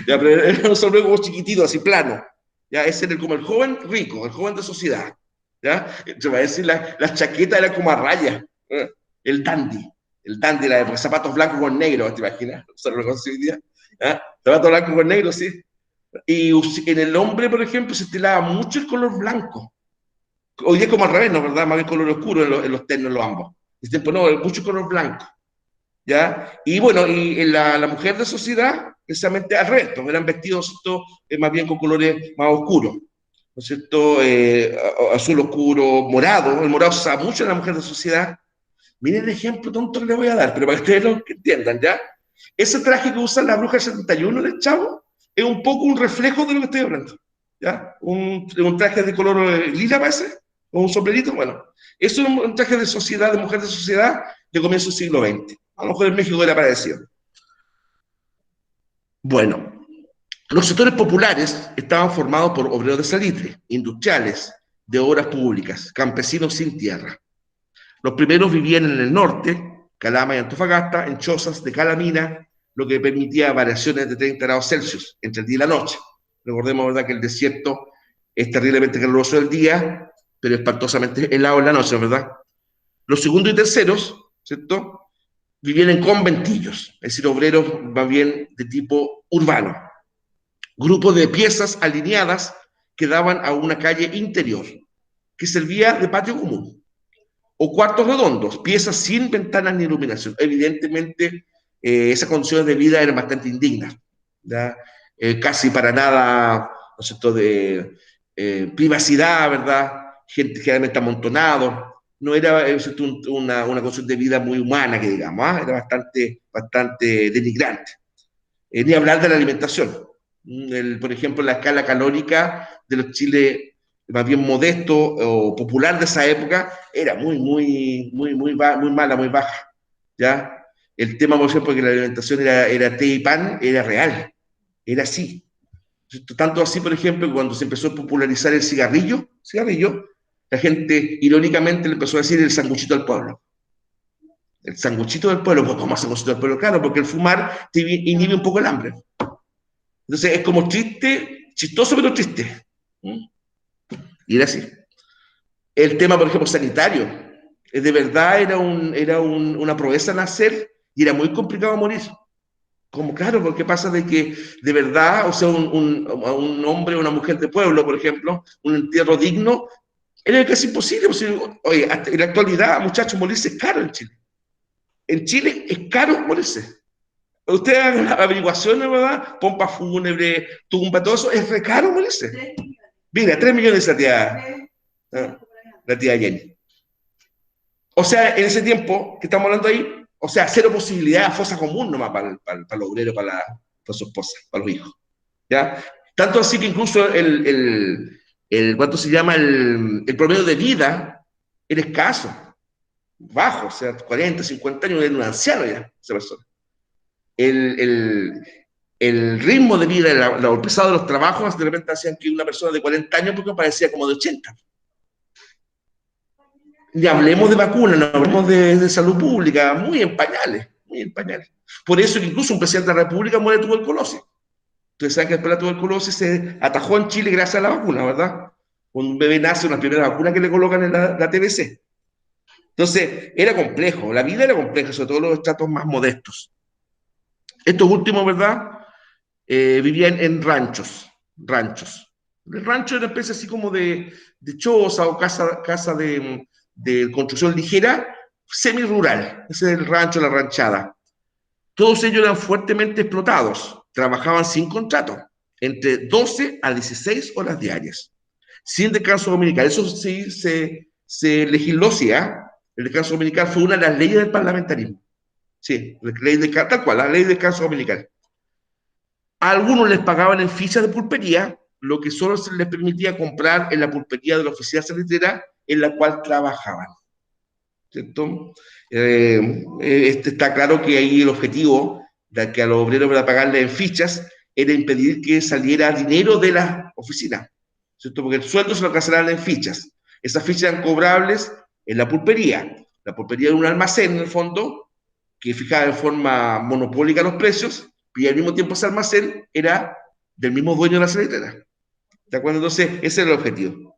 Ya, pero era un sombrero como chiquitito, así plano. Ya, ese era como el joven rico, el joven de sociedad. ¿Ya? Se va a decir, las chaquetas eran como a rayas. ¿Eh? El dandy. El dandy era de zapatos blancos con negros, ¿te imaginas? ¿Se lo reconoce hoy día? ¿Ah? Zapatos blancos con negros, sí. Y en el hombre, por ejemplo, se estilaba mucho el color blanco. Hoy día es como al revés, ¿no? ¿Verdad? Más bien color oscuro en los ternos, en los ambos. En ese tiempo no, mucho color blanco. ¿Ya? Y bueno, y la mujer de sociedad, precisamente al resto, eran vestidos más bien con colores más oscuros, ¿no es cierto? Azul oscuro, morado, el morado se usa mucho en la mujer de sociedad. Miren el ejemplo tonto que le voy a dar, pero para que ustedes lo entiendan, ¿ya? Ese traje que usan las brujas del 71 del Chavo es un poco un reflejo de lo que estoy hablando, ¿ya? Un traje de color lila, parece, o un sombrerito, bueno. Eso es un traje de sociedad, de mujer de sociedad, de comienzo del siglo XX. A lo mejor en México era parecido. Bueno, los sectores populares estaban formados por obreros de salitre, industriales, de obras públicas, campesinos sin tierra. Los primeros vivían en el norte, Calama y Antofagasta, en chozas de calamina, lo que permitía variaciones de 30 grados Celsius entre el día y la noche. Recordemos, ¿verdad?, que el desierto es terriblemente caluroso el día, pero espantosamente helado en la noche, ¿verdad? Los segundos y terceros, ¿cierto?, vivían en conventillos, es decir, obreros más bien de tipo urbano. Grupos de piezas alineadas que daban a una calle interior, que servía de patio común. O cuartos redondos, piezas sin ventanas ni iluminación. Evidentemente, esas condiciones de vida eran bastante indignas, ¿ya? Casi para nada, ¿no es cierto?, de privacidad, ¿verdad? Gente generalmente amontonado. No era una condición de vida muy humana, que digamos, ¿eh? Era bastante denigrante. Ni hablar de la alimentación. Por ejemplo, la escala calórica de los Chile más bien modesto o popular de esa época era muy mala, muy baja. ¿Ya? El tema, por ejemplo, que la alimentación era té y pan, era real, era así. Tanto así, por ejemplo, que cuando se empezó a popularizar el cigarrillo, la gente irónicamente le empezó a decir el sanguchito del pueblo. El sanguchito del pueblo, pues, ¿cómo sanguchito del pueblo? Claro, porque el fumar te inhibe un poco el hambre. Entonces es como triste, chistoso pero triste. Y era así. El tema, por ejemplo, sanitario. De verdad era una proeza nacer y era muy complicado morir. Como claro, porque pasa de que de verdad, o sea, un hombre o una mujer de pueblo, por ejemplo, un entierro digno, era casi imposible. Pues, oye, hasta en la actualidad, muchachos, morirse es caro en Chile. En Chile es caro morirse. Usted haga las averiguaciones, ¿verdad? Pompa fúnebre, tumba, todo eso, es re caro morirse. Mira, 3 millones esa tía, la tía Jenny. O sea, en ese tiempo que estamos hablando ahí, o sea, cero posibilidad, fosa común nomás para los obreros, para su esposa, para los hijos. ¿Ya? Tanto así que incluso ¿cuánto se llama? El promedio de vida era escaso, bajo, o sea, 40, 50 años, era un anciano ya, esa persona. El, el, el ritmo de vida, lo pesado de los trabajos, de repente hacían que una persona de 40 años porque parecía como de 80. Ni hablemos de vacunas, no hablemos de salud pública, muy en pañales, muy en pañales. Por eso que incluso un presidente de la República muere de tuberculosis. Ustedes saben que después la tuberculosis se atajó en Chile gracias a la vacuna, ¿verdad? Cuando un bebé nace, una primera vacuna que le colocan en la TBC. Entonces, era complejo, la vida era compleja, sobre todo los estratos más modestos. Estos últimos, ¿verdad? Vivían en ranchos. El rancho era una especie así como de choza o casa de construcción ligera, semi-rural. Ese es el rancho, la ranchada. Todos ellos eran fuertemente explotados, trabajaban sin contrato, entre 12 a 16 horas diarias, sin descanso dominical. Eso sí se legisló, sí, ¿eh? El descanso dominical fue una de las leyes del parlamentarismo. Sí, tal cual, la ley de descanso dominical. A algunos les pagaban en fichas de pulpería, lo que solo se les permitía comprar en la pulpería de la oficina sanitaria en la cual trabajaban. ¿Cierto? Está claro que ahí el objetivo de que a los obreros para pagarle en fichas era impedir que saliera dinero de la oficina, ¿cierto? Porque el sueldo se lo cancelaban en fichas. Esas fichas eran cobrables en la pulpería. La pulpería era un almacén, en el fondo, que fijaba de forma monopólica los precios, y al mismo tiempo ese almacén era del mismo dueño de la sanitaria. ¿De acuerdo? Entonces, ese era el objetivo.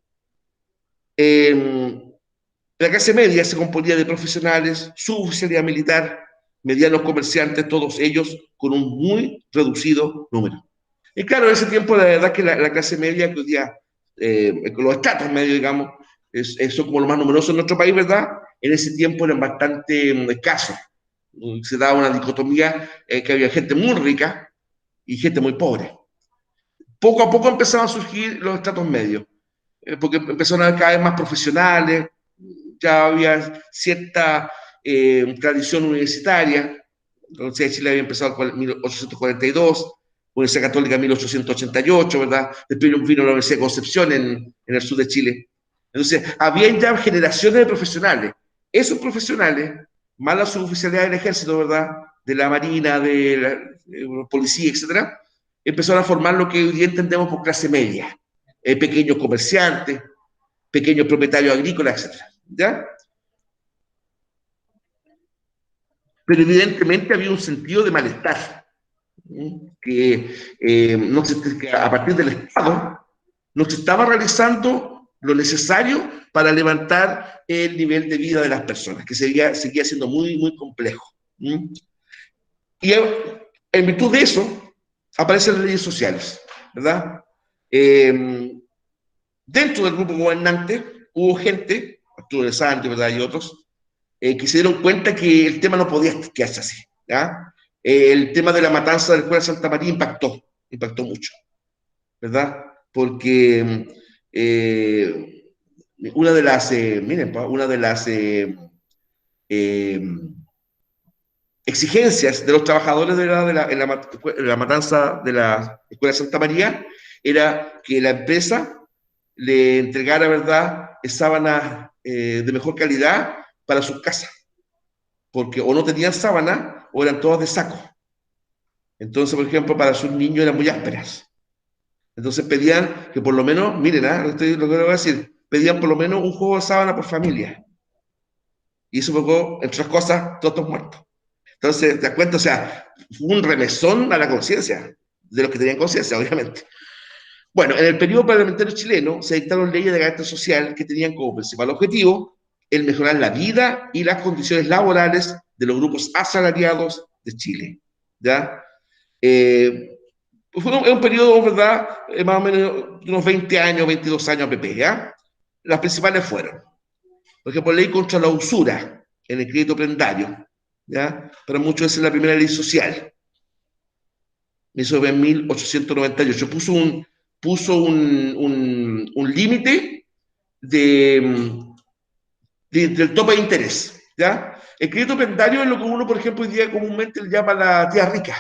La clase media se componía de profesionales, suboficialidad militar, medianos comerciantes, todos ellos con un muy reducido número. Y claro, en ese tiempo la verdad que la clase media, que hoy día, los estratos medios, digamos, son como los más numerosos en nuestro país, ¿verdad? En ese tiempo eran bastante escasos. Se daba una dicotomía que había gente muy rica y gente muy pobre. Poco a poco empezaron a surgir los estratos medios, porque empezaron a haber cada vez más profesionales, ya había cierta tradición universitaria. La Universidad de Chile había empezado en 1842, la Universidad Católica en 1888, ¿verdad? Después vino la Universidad de Concepción en el sur de Chile. Entonces, había ya generaciones de profesionales. Esos profesionales, más la suboficialidad del ejército, ¿verdad? De la marina, de la policía, etcétera, empezaron a formar lo que hoy día entendemos por clase media. Pequeños comerciantes, pequeños propietarios agrícolas, etcétera. ¿Ya? Pero evidentemente había un sentido de malestar, que, no se, que a partir del Estado no se estaba realizando lo necesario para levantar el nivel de vida de las personas, que seguía siendo muy, muy complejo. Y en virtud de eso aparecen las leyes sociales, ¿verdad? Eh, Dentro del grupo gobernante hubo gente, Arturo de Santos, ¿verdad? Y otros, que se dieron cuenta que el tema no podía quedarse así. ¿Ya? El tema de la matanza de la Escuela de Santa María impactó mucho, ¿verdad? Porque una de las, miren, una de las eh, exigencias de los trabajadores en la matanza de la Escuela de Santa María era que la empresa le entregara, ¿verdad?, sábanas de mejor calidad para sus casas, porque o no tenían sábana o eran todas de saco. Entonces, por ejemplo, para sus niños eran muy ásperas. Entonces pedían que por lo menos, miren, lo que voy a decir, pedían por lo menos un juego de sábana por familia. Y eso provocó, entre otras cosas, todos muertos. Entonces, te das cuenta, o sea, fue un remesón a la conciencia, de los que tenían conciencia, obviamente. Bueno, en el periodo parlamentario chileno se dictaron leyes de carácter social que tenían como principal objetivo el mejorar la vida y las condiciones laborales de los grupos asalariados de Chile. ¿Ya? Eh, es un periodo, ¿verdad? Más o menos de unos 20 años, 22 años APP, ¿ya? Las principales fueron, por ejemplo, ley contra la usura en el crédito prendario, ¿ya? Para muchos esa es la primera ley social, eso fue en 1898, puso un límite de, del tope de interés, ¿ya? El crédito prendario es lo que uno, por ejemplo, hoy día comúnmente le llama la tía rica,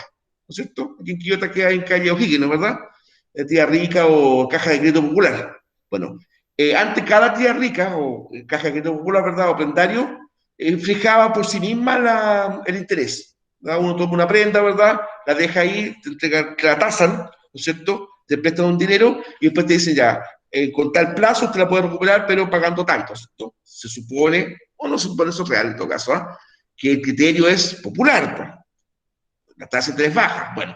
¿no es cierto? Aquí en Quillota queda en calle O'Higgins, ¿verdad? La tía rica o caja de crédito popular. Bueno, antes cada tía rica o caja de crédito popular, ¿verdad? O prendario, fijaba por sí misma el interés. ¿Verdad? Uno toma una prenda, ¿verdad? La deja ahí, te la tasan, ¿no es cierto? Te prestan un dinero y después te dicen ya, con tal plazo te la puedes recuperar, pero pagando tanto, ¿cierto? Se supone, o no se supone, eso es real en todo caso, ¿eh? Que el criterio es popular, pues. La tasa de interés baja. Bueno,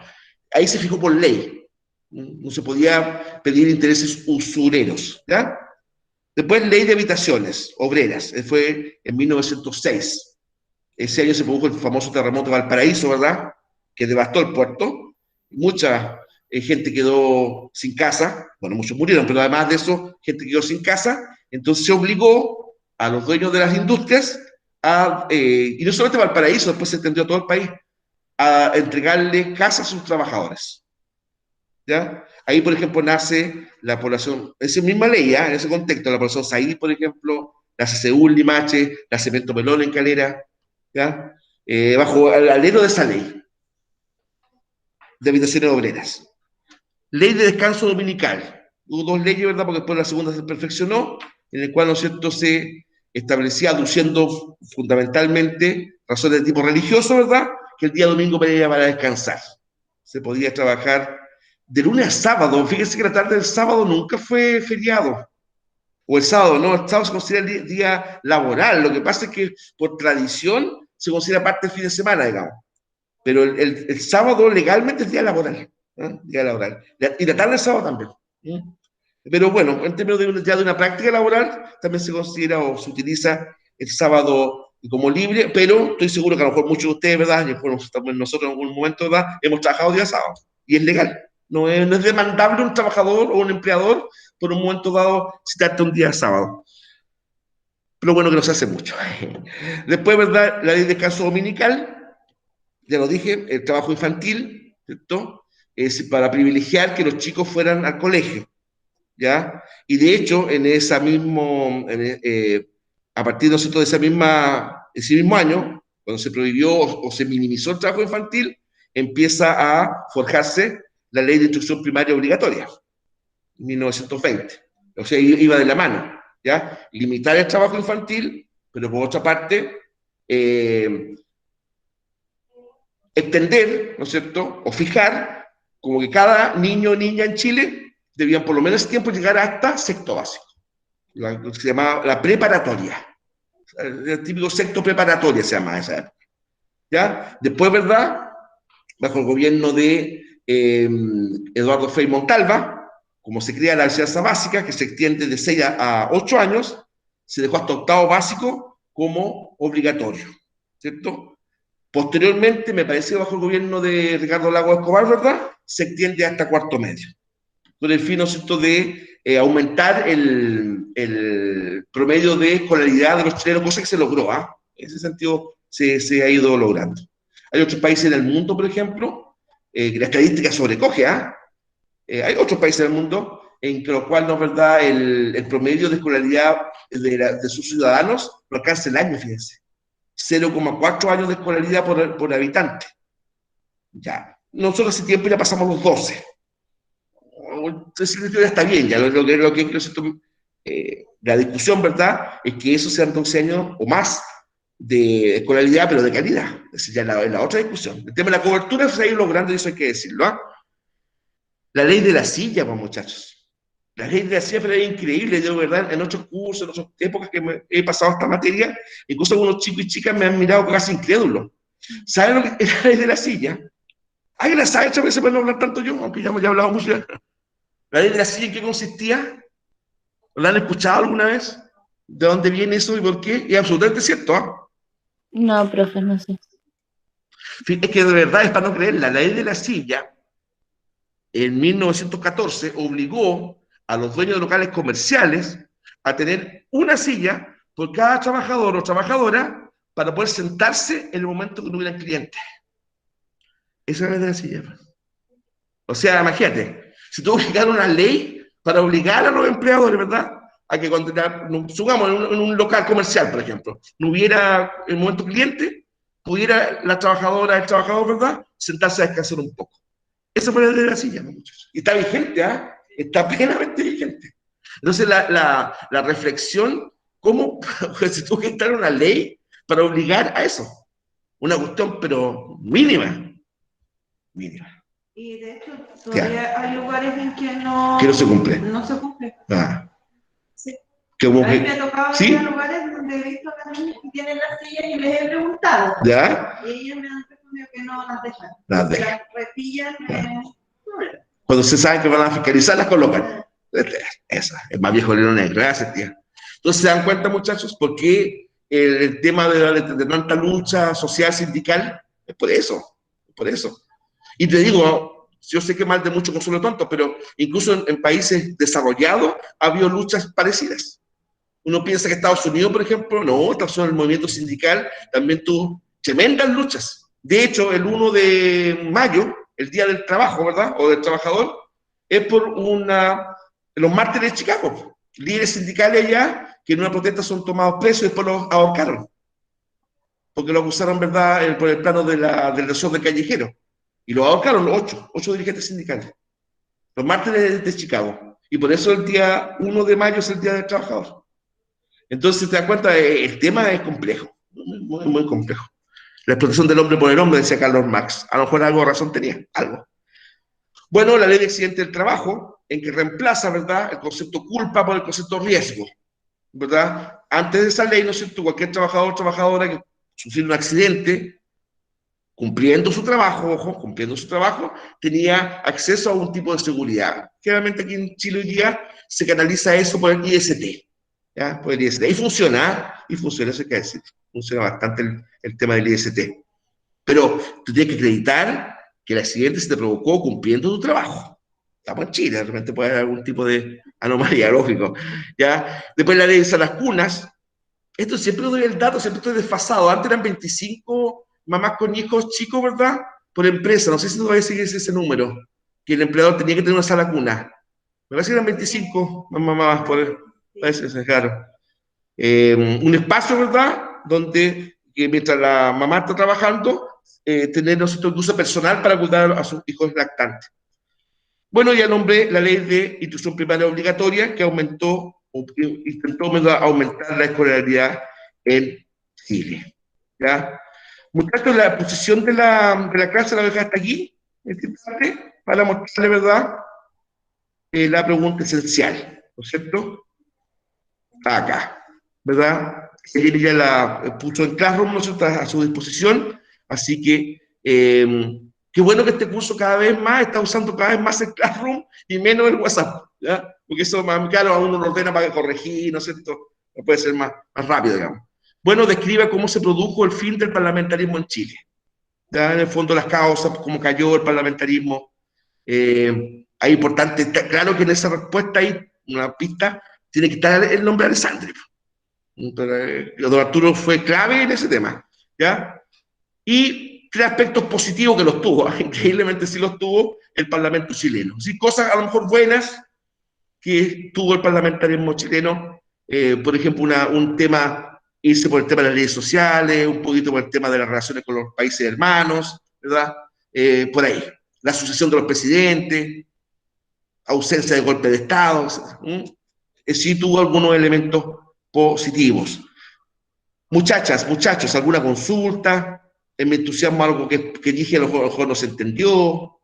ahí se fijó por ley. No se podía pedir intereses usureros, ¿ya? Después, ley de habitaciones obreras, fue en 1906. Ese año se produjo el famoso terremoto de Valparaíso, ¿verdad? Que devastó el puerto. Mucha gente quedó sin casa. Bueno, muchos murieron, pero además de eso, gente quedó sin casa. Entonces se obligó a los dueños de las industrias y no solamente Valparaíso, después se extendió a todo el país, a entregarle casas a sus trabajadores. ¿Ya? Ahí, por ejemplo, nace la población, esa misma ley, ¿ya? En ese contexto, la población Saí, por ejemplo, la CCU en Limache, la Cemento Melón en Calera, ¿ya? Bajo el alero de esa ley de habitaciones obreras. Ley de descanso dominical. Hubo dos leyes, ¿verdad? Porque después la segunda se perfeccionó, en el cual, ¿no es cierto?, se establecía, aduciendo fundamentalmente razones de tipo religioso, ¿verdad?, que el día domingo para descansar. Se podía trabajar de lunes a sábado. Fíjense que la tarde del sábado nunca fue feriado. O el sábado, no, el sábado se considera el día laboral. Lo que pasa es que por tradición se considera parte del fin de semana, digamos. Pero el sábado legalmente es día laboral. ¿Eh? Día laboral. Y la tarde del sábado también. ¿Eh? Pero bueno, en términos ya de una práctica laboral, también se considera o se utiliza el sábado como libre, pero estoy seguro que a lo mejor muchos de ustedes, ¿verdad? Y bueno, nosotros en algún momento, ¿verdad? Hemos trabajado día sábado y es legal. No es demandable un trabajador o un empleador por un momento dado citarte un día sábado. Pero bueno, que no se hace mucho. Después, ¿verdad? La ley de caso dominical, ya lo dije, el trabajo infantil, ¿cierto? Es para privilegiar que los chicos fueran al colegio. ¿Ya? Y de hecho, a partir ¿no cierto?, de ese mismo año, cuando se prohibió o se minimizó el trabajo infantil, empieza a forjarse la ley de instrucción primaria obligatoria, en 1920. O sea, iba de la mano, ¿ya? Limitar el trabajo infantil, pero por otra parte, eh, extender, ¿no es cierto?, o fijar como que cada niño o niña en Chile debían por lo menos ese tiempo llegar hasta sexto básico, lo que se llamaba la preparatoria, el típico sexto preparatoria se llama esa época. ¿Ya? Después, ¿verdad? Bajo el gobierno de Eduardo Frei Montalva, como se crea la enseñanza básica, que se extiende de 6 a 8 años, se dejó hasta octavo básico como obligatorio, ¿cierto? Posteriormente, me parece que bajo el gobierno de Ricardo Lago Escobar, ¿verdad? Se extiende hasta cuarto medio, con el fin, ¿no es cierto?, de aumentar el promedio de escolaridad de los chilenos, cosa que se logró, ¿ah? En ese sentido se ha ido logrando. Hay otros países en el mundo, por ejemplo, que la estadística sobrecoge, ¿ah? Hay otros países del mundo en que lo cual, no es verdad, el promedio de escolaridad de sus ciudadanos lo alcanza el año, fíjense. 0,4 años de escolaridad por habitante. Ya. Nosotros hace tiempo ya pasamos los 12. Entonces, ya está bien, ya la discusión, ¿verdad?, es que esos sean 12 años o más de escolaridad, pero de calidad. Esa ya es la otra discusión. El tema de la cobertura se ha ido logrando y eso hay que decirlo. ¿Ah? La ley de la silla, pues, muchachos. La ley de la silla fue increíble, yo, ¿verdad? En otros cursos, en otras épocas que he pasado esta materia, incluso algunos chicos y chicas me han mirado casi incrédulos. ¿Saben lo que es la ley de la silla? ¿Alguien la sabe? ¿Sabes? Se puede hablar tanto yo, aunque ya he hablado mucho. ¿La ley de la silla en qué consistía? ¿La han escuchado alguna vez? ¿De dónde viene eso y por qué? Y es absolutamente cierto. ¿Eh? No, profe, no sé. Es que de verdad es para no creerla. La ley de la silla, en 1914, obligó a los dueños de locales comerciales a tener una silla por cada trabajador o trabajadora para poder sentarse en el momento que no hubieran clientes. Esa es la ley de la silla. O sea, imagínate, se tuvo que crear una ley para obligar a los empleadores, ¿verdad? A que cuando, supongamos, en un local comercial, por ejemplo, no hubiera en el momento cliente, pudiera la trabajadora, el trabajador, ¿verdad?, sentarse a descansar un poco. Esa fue la ley de la silla, muchachos. Y está vigente, ¿ah? Está plenamente vigente. Entonces, la reflexión, ¿cómo se tuvo que entrar una ley para obligar a eso? Una cuestión, pero mínima. Mínima. Y de hecho, todavía hay lugares en que no se cumple. No se cumple. Ah. Sí. A mí me ha tocado ¿sí? ir a lugares donde he visto a las niñas que tienen las sillas y les he preguntado. ¿Ya? Y ellas me han respondido que no las dejan. Las dejan. Las repillan. Cuando se saben que van a fiscalizar, las colocan. Esa, es más viejo León Negro. Gracias, tía. Entonces, ¿se dan cuenta, muchachos, por qué el tema de tanta lucha social, sindical? Es por eso. Es por eso. Y te digo, yo sé que mal de mucho consuelo tonto, pero incluso en países desarrollados ha habido luchas parecidas. Uno piensa que Estados Unidos, por ejemplo, no, Estados Unidos, el movimiento sindical también tuvo tremendas luchas. De hecho, el 1 de mayo, el Día del Trabajo, ¿verdad?, o del Trabajador, es por los mártires de Chicago, líderes sindicales allá, que en una protesta son tomados presos y después los ahorcaron, porque lo acusaron, ¿verdad?, por el plano del desorden callejero. Y los ahorcaron los ocho dirigentes sindicales, los mártires de Chicago. Y por eso el día 1 de mayo es el Día del Trabajador. Entonces, te das cuenta, el tema es complejo, muy, muy complejo. La explotación del hombre por el hombre, decía Carlos Marx. A lo mejor algo de razón tenía, algo. Bueno, la ley de accidente del trabajo, en que reemplaza, ¿verdad?, el concepto culpa por el concepto riesgo, ¿verdad? Antes de esa ley, ¿no es cierto?, cualquier trabajador o trabajadora que sufriera un accidente, cumpliendo su trabajo, ojo, cumpliendo su trabajo, tenía acceso a un tipo de seguridad. Generalmente aquí en Chile hoy día se canaliza eso por el IST, ¿ya? Por el IST. Y funciona, eso hay que decir. Funciona bastante el tema del IST. Pero tú tienes que acreditar que el accidente se te provocó cumpliendo tu trabajo. Estamos en Chile, de repente puede haber algún tipo de anomalía, lógico, ¿ya? Después la ley de las cunas. Esto siempre doy el dato, siempre estoy desfasado. Antes eran 25 mamás con hijos chicos, ¿verdad?, por empresa. No sé si todavía sigue ese número, que el empleador tenía que tener una sala cuna. Me parece que eran 25 mamás por claro. Un espacio, ¿verdad?, donde mientras la mamá está trabajando, tener, ¿no sé, un uso personal para cuidar a sus hijos lactantes. Bueno, ya nombré la ley de instrucción primaria obligatoria, que aumentó, o intentó aumentar la escolaridad en Chile. ¿Ya? Muchachos, la posición de la clase la voy a dejar hasta aquí, para mostrarle, ¿verdad?, la pregunta esencial, ¿no es cierto? Está acá, ¿verdad? Ella ya la puso en Classroom, ¿no es cierto?, a su disposición, así que qué bueno que este curso cada vez más está usando cada vez más el Classroom y menos el WhatsApp, ¿ya? Porque eso, más claro, a uno lo ordena para corregir, ¿no es cierto? Puede ser más rápido, digamos. Bueno, describe cómo se produjo el fin del parlamentarismo en Chile. ¿Ya? En el fondo, las causas, cómo cayó el parlamentarismo. Hay importante, claro que en esa respuesta hay una pista, tiene que estar el nombre de Alessandri. Don Arturo fue clave en ese tema, ¿ya? Y tres aspectos positivos que los tuvo, increíblemente sí los tuvo el Parlamento chileno. Sí, cosas a lo mejor buenas que tuvo el parlamentarismo chileno, por ejemplo, un tema, irse por el tema de las leyes sociales, un poquito por el tema de las relaciones con los países hermanos, ¿verdad? Por ahí. La sucesión de los presidentes, ausencia de golpe de Estado, sí tuvo algunos elementos positivos. Muchachas, muchachos, ¿alguna consulta? En mi entusiasmo algo que dije a lo mejor no se entendió.